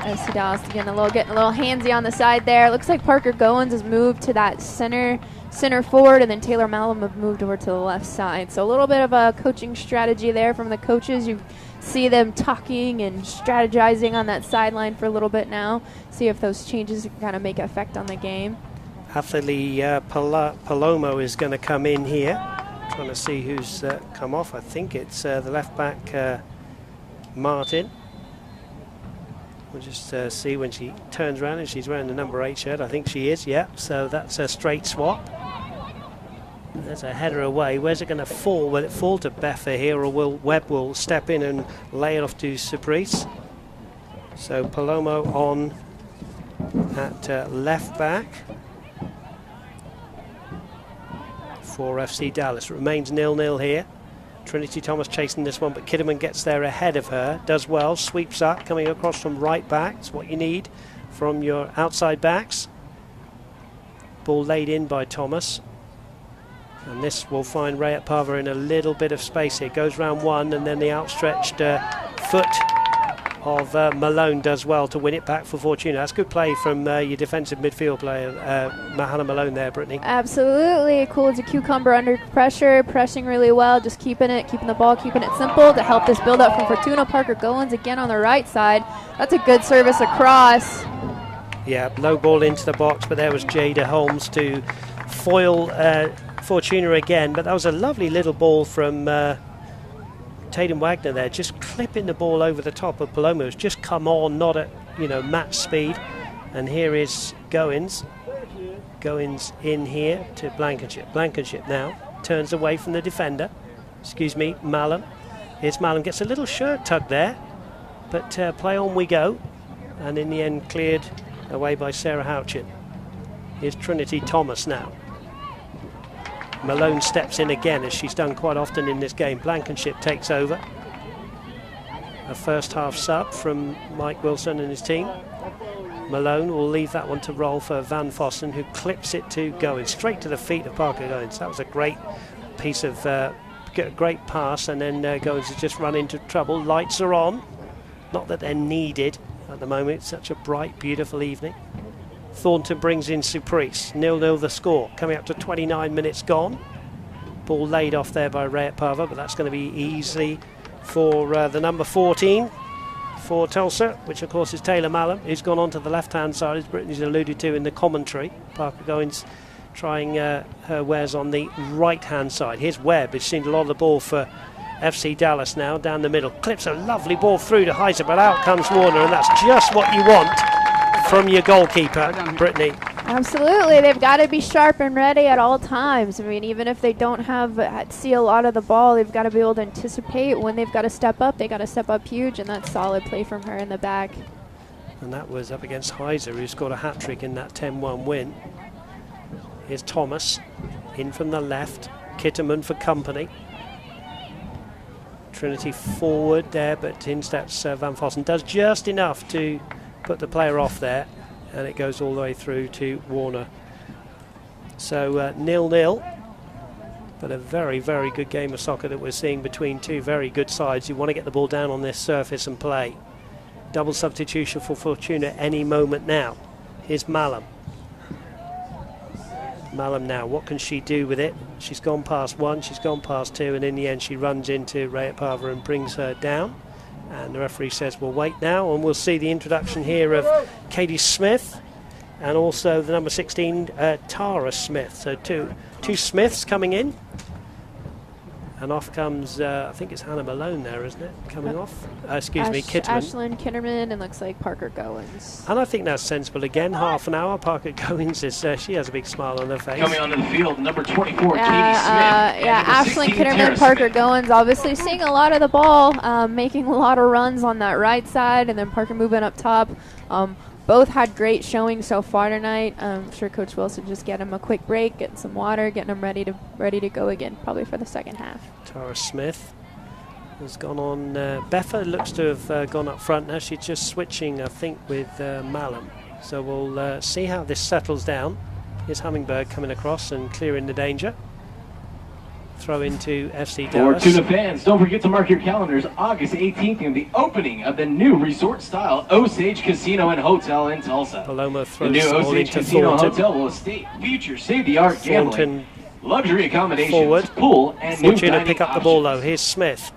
FC Dallas getting a little handsy on the side there. Looks like Parker Goins has moved to that center forward, and then Taylor Malum have moved over to the left side. So a little bit of a coaching strategy there from the coaches. You see them talking and strategizing on that sideline for a little bit now. See if those changes can kind of make effect on the game. Hatherley Palomo is going to come in here. Trying to see who's come off. I think it's the left back Martin. We'll just see when she turns around, and she's wearing the number 8 shirt. I think she is, yeah. So that's a straight swap. There's a header away. Where's it going to fall? Will it fall to Beffa here, or will Webb will step in and lay it off to Surprise? So Palomo on at left back for FC Dallas. It remains 0-0 here. Trinity Thomas chasing this one, but Kitterman gets there ahead of her, does well, sweeps up, coming across from right back. It's what you need from your outside backs. Ball laid in by Thomas. And this will find Raietparvar in a little bit of space here. Goes round one, and then the outstretched foot of Malone does well to win it back for Fortuna. That's good play from your defensive midfield player, Hannah Malone there, Brittany. Absolutely. Cool as a cucumber under pressure, pressing really well, just keeping the ball, keeping it simple to help this build up from Fortuna. Parker Goins again on the right side. That's a good service across. Yeah, low ball into the box, but there was Jada Holmes to foil Fortuna again. But that was a lovely little ball from Tatum Wagner there, just clipping the ball over the top of Palomo. It's just come on, not at match speed. And here is Goins. Goins in here to Blankenship. Blankenship now turns away from the defender. Excuse me, Malum. Here's Malum, gets a little shirt tug there, but play on we go. And in the end cleared away by Sarah Houchin. Here's Trinity Thomas now. Malone steps in again, as she's done quite often in this game. Blankenship takes over. A first half sub from Mike Wilson and his team. Malone will leave that one to roll for Van Vossen, who clips it to Goins, straight to the feet of Parker Goins. That was a great piece of great pass, and then Goins has just run into trouble. Lights are on. Not that they're needed at the moment. It's such a bright, beautiful evening. Thornton brings in Surprise. 0-0 the score. Coming up to 29 minutes gone. Ball laid off there by Raietparvar, but that's going to be easy for the number 14 for Tulsa, which of course is Taylor Mallam, who's gone on to the left-hand side, as Brittany's alluded to in the commentary. Parker Goins trying her wares on the right-hand side. Here's Webb, who's seen a lot of the ball for FC Dallas now, down the middle. Clips a lovely ball through to Heiser, but out comes Warner, and that's just what you want from your goalkeeper, Brittany. Absolutely, they've got to be sharp and ready at all times. I mean, even if they don't see a lot of the ball, they've got to be able to anticipate when they've got to step up. They got to step up huge, and that's solid play from her in the back. And that was up against Heiser, who scored a hat-trick in that 10-1 win. Here's Thomas, in from the left. Kitterman for company. Trinity forward there, but in steps Van Vossen. Does just enough to put the player off there, and it goes all the way through to Warner. So 0-0, but a very, very good game of soccer that we're seeing between two very good sides who want to get the ball down on this surface and play. Double substitution for Fortuna any moment now. Here's Mallam. Mallam now, what can she do with it? She's gone past one, she's gone past two, and in the end she runs into Raietparvar and brings her down. And the referee says we'll wait now, and we'll see the introduction here of Katie Smith and also the number 16 Tara Smith. So two Smiths coming in, and off comes I think it's Hannah Malone there, isn't it, coming off? Excuse me, Kitterman. Ashlyn Kinnerman, and looks like Parker Goins. And I think that's sensible. Again, half an hour. Parker Goins is she has a big smile on her face. Coming onto the field, number 24, Katie Smith. Ashlyn Kinnerman, Parker Goins, obviously seeing a lot of the ball, making a lot of runs on that right side, and then Parker moving up top. Both had great showing so far tonight. I'm sure Coach Wilson just get them a quick break, getting some water, getting them ready to go again, probably for the second half. Tara Smith has gone on. Beffa looks to have gone up front now. She's just switching, I think, with Mallam. So we'll see how this settles down. Here's Hummingberg coming across and clearing the danger. Throw into FC Dallas. Fortuna fans, don't forget to mark your calendars August 18th and the opening of the new resort-style Osage Casino and Hotel in Tulsa. Paloma throws the new the ball Osage into Casino Thornton. Hotel will feature state-of-the-art gambling, luxury accommodations, forward. pool, and new Fortuna dining pick up options. the ball though. Here's Smith.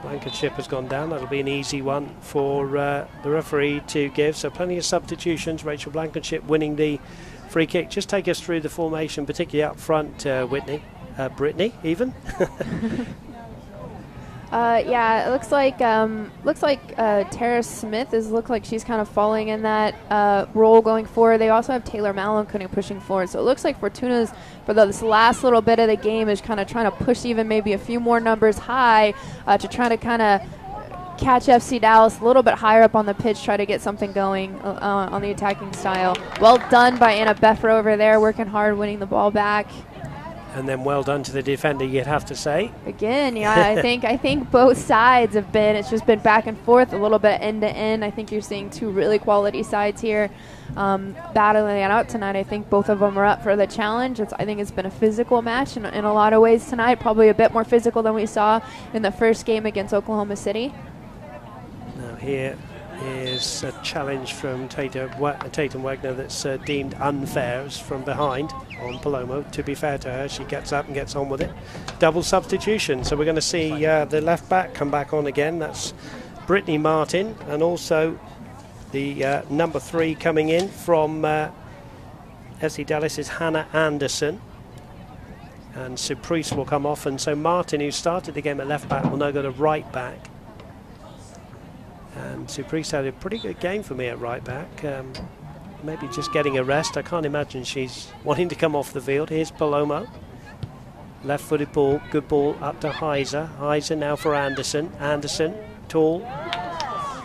Blankenship has gone down. That'll be an easy one for the referee to give. So plenty of substitutions. Rachel Blankenship winning the free kick. Just take us through the formation, particularly up front, Brittany, even. Yeah, it looks like Tara Smith looks like she's kind of falling in that role going forward. They also have Taylor Mallam pushing forward. So it looks like Fortuna's, for this last little bit of the game, is kind of trying to push even maybe a few more numbers high to try to kind of catch FC Dallas a little bit higher up on the pitch, try to get something going on the attacking style. Well done by Anna Beffer over there, working hard, winning the ball back. And then well done to the defender, you'd have to say. Again, yeah, I think both sides have been, it's just been back and forth, a little bit end to end. I think you're seeing two really quality sides here battling it out tonight. I think both of them are up for the challenge. I think it's been a physical match in a lot of ways tonight, probably a bit more physical than we saw in the first game against Oklahoma City. Now here is a challenge from Tatum Wagner that's deemed unfair. It's from behind on Palomo. To be fair to her, she gets up and gets on with it. Double substitution, so we're going to see the left back come back on again. That's Brittany Martin, and also the number 3 coming in from FC Dallas is Hannah Anderson. And Surprise will come off, and so Martin, who started the game at left back, will now go to right back. And Surprise had a pretty good game for me at right back. Maybe just getting a rest. I can't imagine she's wanting to come off the field. Here's Palomo. Left-footed ball. Good ball up to Heiser. Heiser now for Anderson. Anderson, tall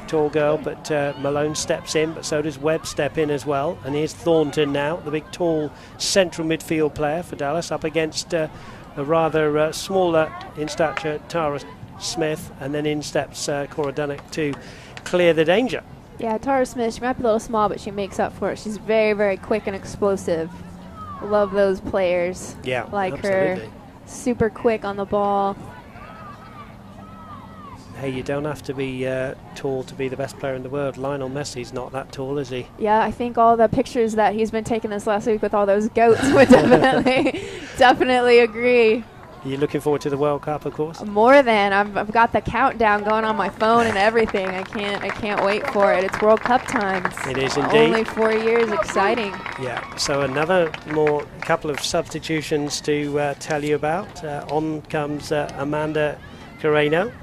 girl, but Malone steps in, but so does Webb step in as well. And here's Thornton now, the big tall central midfield player for Dallas, up against a rather smaller in stature Tara Smith, and then in steps Cora Dunnock to clear the danger. Yeah, Tara Smith, she might be a little small, but she makes up for it. She's very, very quick and explosive. Love those players. Yeah, like absolutely. her. Super quick on the ball. Hey, you don't have to be tall to be the best player in the world. Lionel Messi's not that tall, is he? Yeah, I think all the pictures that he's been taking this last week with all those goats would definitely agree. Are you looking forward to the World Cup, of course? More than. I've got the countdown going on my phone and everything. I can't wait for it. It's World Cup times. It is indeed. Only 4 years. Exciting. Yeah, so another couple of substitutions to tell you about. On comes Amanda Carreno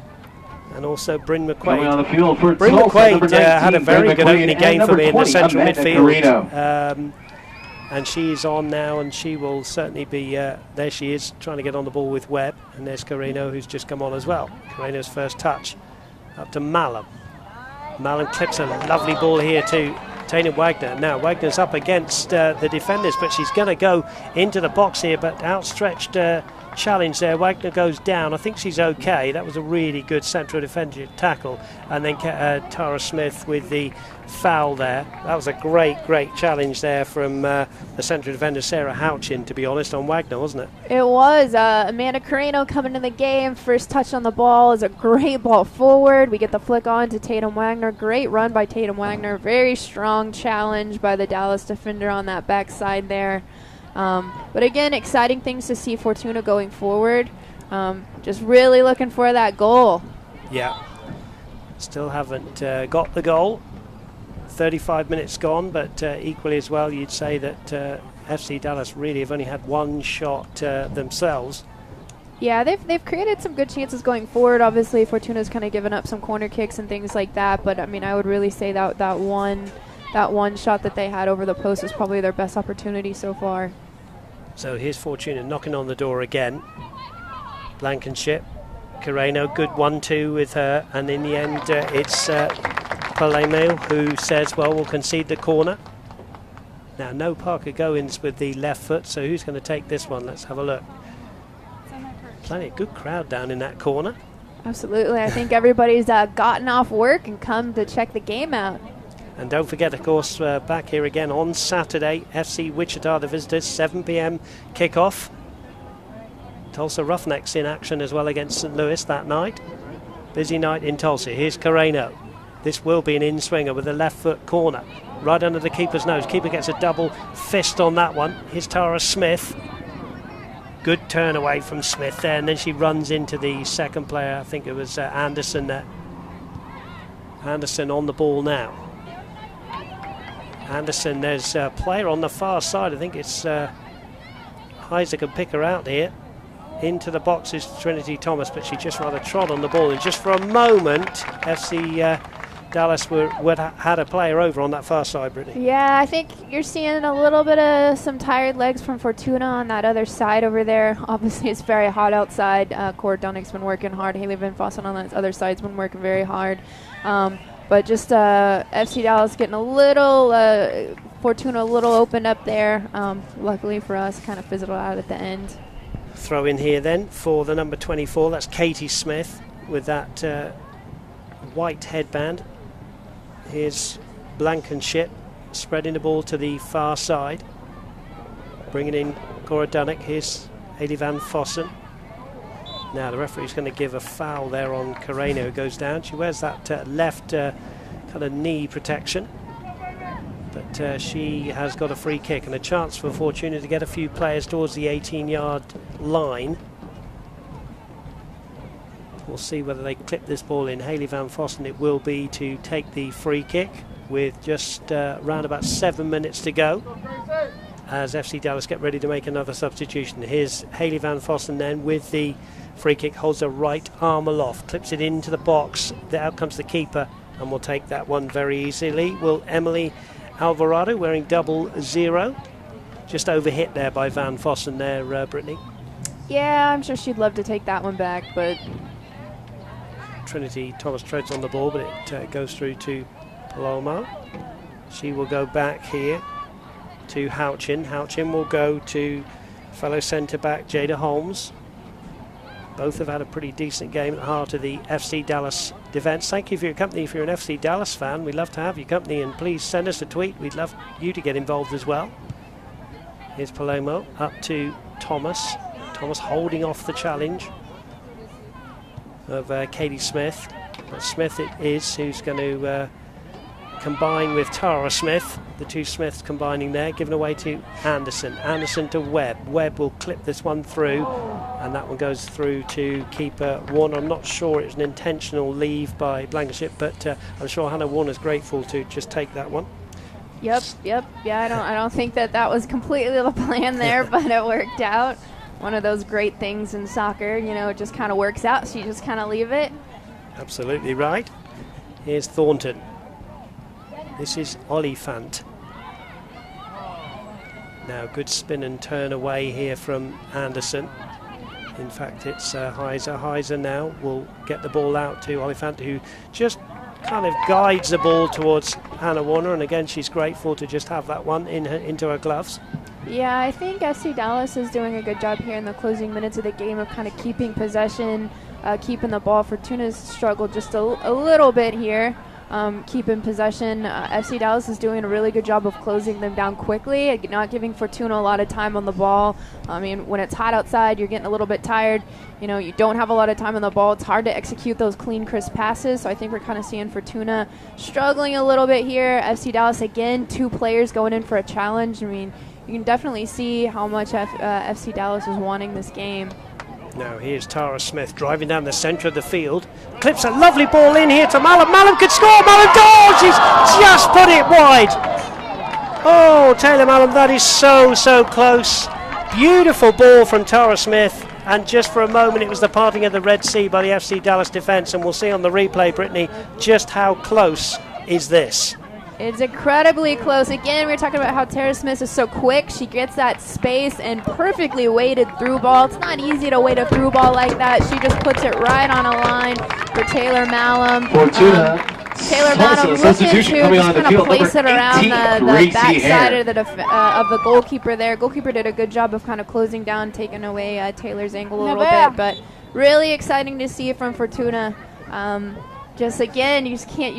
and also Bryn Coming on the McQuaid. field for Bryn Tulsa, McQuaid number 19, had a very Bryn good McQuaid, opening and game for number me in the 20, central Amanda midfield. Carreno. And she's on now, and she will certainly be, there she is, trying to get on the ball with Webb. And there's Carreno, who's just come on as well. Carreno's first touch. Up to Malum. Malum clips a lovely ball here to Taina Wagner. Now, Wagner's up against the defenders, but she's going to go into the box here, but outstretched challenge there. Wagner goes down. I think she's okay. That was a really good central defensive tackle. And then Tara Smith with the foul there. That was a great challenge there from the central defender Sarah Houchin, to be honest, on Wagner, wasn't it? It was. Amanda Carreno coming to the game. First touch on the ball is a great ball forward. We get the flick on to Tatum Wagner. Great run by Tatum Wagner. Very strong challenge by the Dallas defender on that backside there. But again, exciting things to see Fortuna going forward. Just really looking for that goal. Yeah. Still haven't got the goal. 35 minutes gone, but equally as well, you'd say that FC Dallas really have only had one shot themselves. Yeah, they've created some good chances going forward. Obviously, Fortuna's kind of given up some corner kicks and things like that. But I mean, I would really say that one shot that they had over the post was probably their best opportunity so far. So here's Fortuna knocking on the door again. Blankenship, Carreno, good 1-2 with her, and in the end it's Palemel who says, well, we'll concede the corner. Now, no Parker Goins with the left foot, so who's going to take this one? Let's have a look. Plenty of good crowd down in that corner. Absolutely. I think everybody's gotten off work and come to check the game out. And don't forget, of course, back here again on Saturday, FC Wichita, the visitors, 7 p.m. kickoff. Tulsa Roughnecks in action as well against St. Louis that night. Busy night in Tulsa. Here's Carreno. This will be an in-swinger with a left foot corner. Right under the keeper's nose. Keeper gets a double fist on that one. Here's Tara Smith. Good turn away from Smith there, and then she runs into the second player. I think it was Anderson there. Anderson on the ball now. Anderson, there's a player on the far side. I think it's Heiser can pick her out here. Into the box is Trinity Thomas, but she just rather trod on the ball. And just for a moment, FC Dallas had a player over on that far side, Brittany. Yeah, I think you're seeing a little bit of some tired legs from Fortuna on that other side over there. Obviously, it's very hot outside. Cord Dunnick's been working hard. Haley Van Fossen on that other side's been working very hard. But just FC Dallas getting a little, Fortuna a little opened up there. Luckily for us, kind of fizzled out at the end. Throw in here then for the number 24. That's Katie Smith with that white headband. Here's Blankenship spreading the ball to the far side. Bringing in Cora Dunnick. Here's Haley Van Fossen. Now the referee's going to give a foul there on Carreno, who goes down. She wears that left kind of knee protection. But she has got a free kick and a chance for Fortuna to get a few players towards the 18-yard line. We'll see whether they clip this ball in. Haley Van Fossen it will be to take the free kick with just around about 7 minutes to go as FC Dallas get ready to make another substitution. Here's Haley Van Fossen then with the free kick, holds her right arm aloft, clips it into the box. Out comes the keeper and will take that one very easily. Will Emily Alvarado wearing 00. Just overhit there by Van Fossen there, Brittany. Yeah, I'm sure she'd love to take that one back, but Trinity Thomas treads on the ball, but it goes through to Paloma. She will go back here to Houchin. Houchin will go to fellow centre-back Jada Holmes. Both have had a pretty decent game at the heart of the FC Dallas defence. Thank you for your company. If you're an FC Dallas fan, we'd love to have your company, and please send us a tweet. We'd love you to get involved as well. Here's Palomo up to Thomas. Thomas holding off the challenge of Katie Smith. But Smith it is who's going to combine with Tara Smith. The two Smiths combining there, given away to Anderson. Anderson to Webb. Webb will clip this one through, and that one goes through to keeper Warner. I'm not sure it was an intentional leave by Blankenship, but I'm sure Hannah Warner's grateful to just take that one. Yep. Yeah, I don't think that was completely the plan there, but it worked out. One of those great things in soccer, you know, it just kind of works out, so you just kind of leave it. Absolutely right. Here's Thornton. This is Oliphant. Now, good spin and turn away here from Anderson. In fact, it's Heiser. Heiser now will get the ball out to Oliphant, who just kind of guides the ball towards Hannah Warner, and again, she's grateful to just have that one into her gloves. Yeah, I think FC Dallas is doing a good job here in the closing minutes of the game of kind of keeping possession, keeping the ball. Fortuna's struggled just a little bit here. Keeping possession. FC Dallas is doing a really good job of closing them down quickly, not giving Fortuna a lot of time on the ball. I mean, when it's hot outside, you're getting a little bit tired. You know, you don't have a lot of time on the ball. It's hard to execute those clean, crisp passes. So I think we're kind of seeing Fortuna struggling a little bit here. FC Dallas, again, 2 players going in for a challenge. I mean, you can definitely see how much FC Dallas is wanting this game. Now here's Tara Smith driving down the centre of the field. Clips a lovely ball in here to Malum. Malum could score. Malum does. She's just put it wide. Oh, Taylor Malum, that is so close. Beautiful ball from Tara Smith. And just for a moment, it was the parting of the Red Sea by the FC Dallas defence. And we'll see on the replay, Brittany, just how close is this. It's incredibly close. Again, we were talking about how Tara Smith is so quick. She gets that space and perfectly weighted through ball. It's not easy to weight a through ball like that. She just puts it right on a line for Taylor Malum. Fortuna. Taylor Malum looking to just kind of place it around the back side of the goalkeeper there. Goalkeeper did a good job of kind of closing down, taking away Taylor's angle a little bit. But really exciting to see it from Fortuna. Just again, you can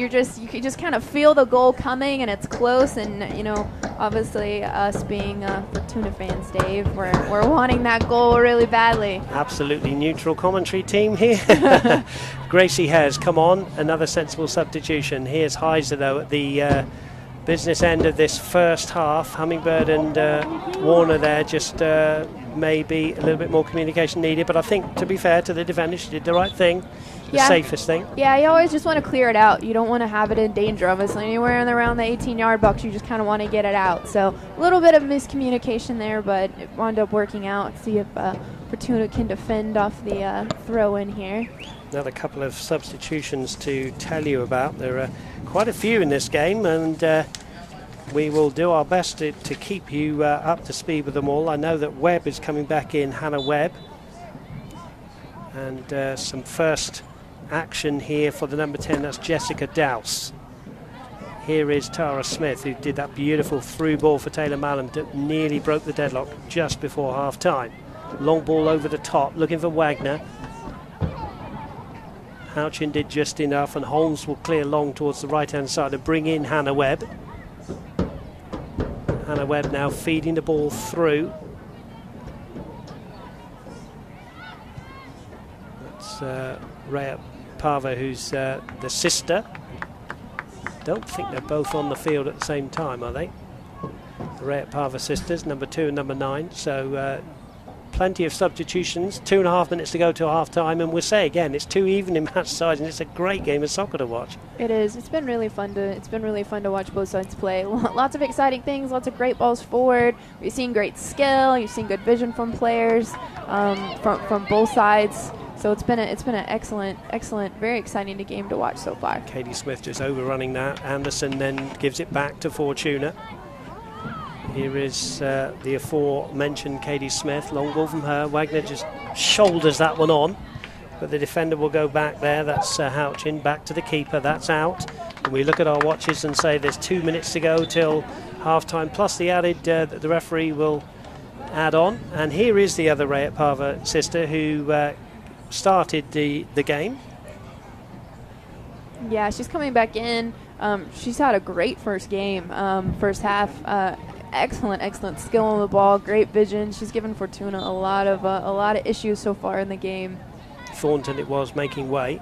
just kind of feel the goal coming, and it's close. And you know, obviously, us being Fortuna fans, Dave, we're wanting that goal really badly. Absolutely neutral commentary team here. Gracie has come on, another sensible substitution. Here's Heiser though at the business end of this first half. Hummingbird and Warner there, just maybe a little bit more communication needed. But I think, to be fair to the defender, she did the right thing. The safest thing. Yeah, you always just want to clear it out. You don't want to have it in danger. Obviously, anywhere around the 18-yard box, you just kind of want to get it out. So a little bit of miscommunication there, but it wound up working out. See if Fortuna can defend off the throw in here. Another couple of substitutions to tell you about. There are quite a few in this game, and we will do our best to keep you up to speed with them all. I know that Webb is coming back in, Hannah Webb. And some first action here for the number 10, that's Jessica Dowse. Here is Tara Smith, who did that beautiful through ball for Taylor Malum that nearly broke the deadlock just before half time. Long ball over the top, looking for Wagner. Houchin did just enough, and Holmes will clear long towards the right hand side and bring in Hannah Webb. Hannah Webb now feeding the ball through. That's Raietparvar, who's the sister. Don't think they're both on the field at the same time, are they? The Raietparvar sisters, number 2 and number 9. So plenty of substitutions. 2.5 minutes to go to half time, and we'll say again, it's 2 even in match size, and it's a great game of soccer to watch. It is. It's been really fun to watch both sides play. Lots of exciting things, lots of great balls forward. We've seen great skill. You've seen good vision from players from both sides. So it's been an excellent, very exciting game to watch so far. Katie Smith just overrunning that. Anderson then gives it back to Fortuna. Here is the aforementioned Katie Smith. Long ball from her. Wagner just shoulders that one on. But the defender will go back there. That's Houchin. Back to the keeper. That's out. And we look at our watches and say there's 2 minutes to go till half-time. Plus the added that the referee will add on. And here is the other Raietparvar sister who started the game. Yeah, she's coming back in. She's had a great first game, first half. Excellent skill on the ball, great vision. She's given Fortuna a lot of issues so far in the game. Thornton it was making way.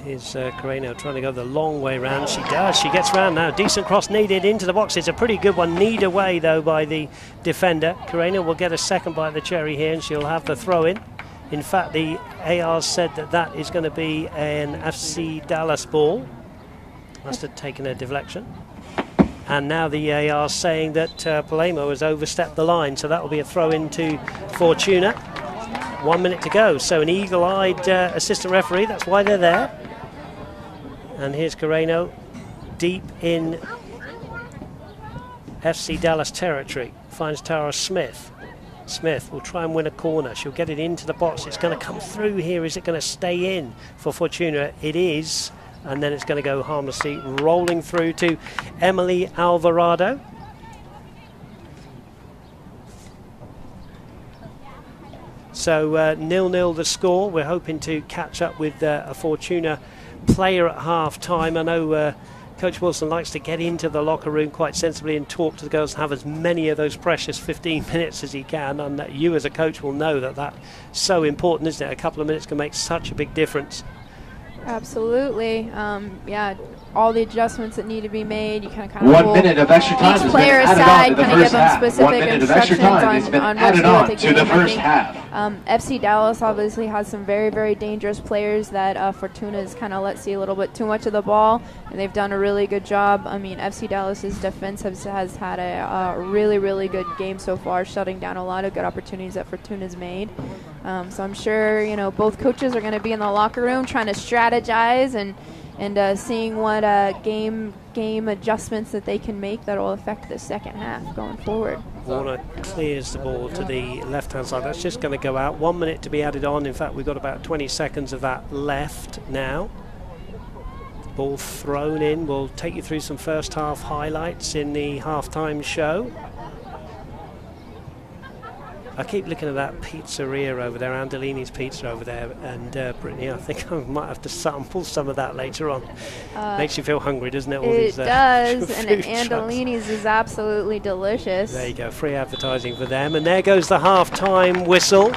Here's Carreno trying to go the long way round. She does. She gets round now. Decent cross needed into the box. It's a pretty good one. Kneed away, though, by the defender. Carreno will get a second bite of the cherry here, and she'll have the throw-in. In fact, the ARs said that is going to be an FC Dallas ball. Must have taken a deflection. And now the AR saying that Palermo has overstepped the line, so that will be a throw-in to Fortuna. 1 minute to go. So an eagle-eyed assistant referee. That's why they're there. And here's Carreno deep in FC Dallas territory. Finds Tara Smith. Smith will try and win a corner. She'll get it into the box. It's going to come through here. Is it going to stay in for Fortuna? It is. And then it's going to go harmlessly rolling through to Emily Alvarado. So 0-0 the score. We're hoping to catch up with a Fortuna player at half time. I know Coach Wilson likes to get into the locker room quite sensibly and talk to the girls and have as many of those precious 15 minutes as he can, and that you as a coach will know that that's so important, isn't it? A couple of minutes can make such a big difference. Absolutely. Yeah, all the adjustments that need to be made. You kind of 1 minute of extra time each player aside, kind of give them specific 1 minute of extra time has been added on to the first half. FC Dallas obviously has some very, very dangerous players that Fortuna's kind of let see a little bit too much of the ball, and they've done a really good job. I mean, FC Dallas's defense has had a really, really good game so far, shutting down a lot of good opportunities that Fortuna's made. So I'm sure, you know, both coaches are going to be in the locker room trying to strategize and seeing what game adjustments that they can make that will affect the second half going forward. Warner clears the ball to the left-hand side. That's just going to go out. 1 minute to be added on. In fact, we've got about 20 seconds of that left now. Ball thrown in. We'll take you through some first half highlights in the halftime show. I keep looking at that pizzeria over there, Andolini's Pizza over there, and Brittany, I think I might have to sample some of that later on. Makes you feel hungry, doesn't it? All it these, does, and Andolini's is absolutely delicious. There you go, free advertising for them. And there goes the half-time whistle.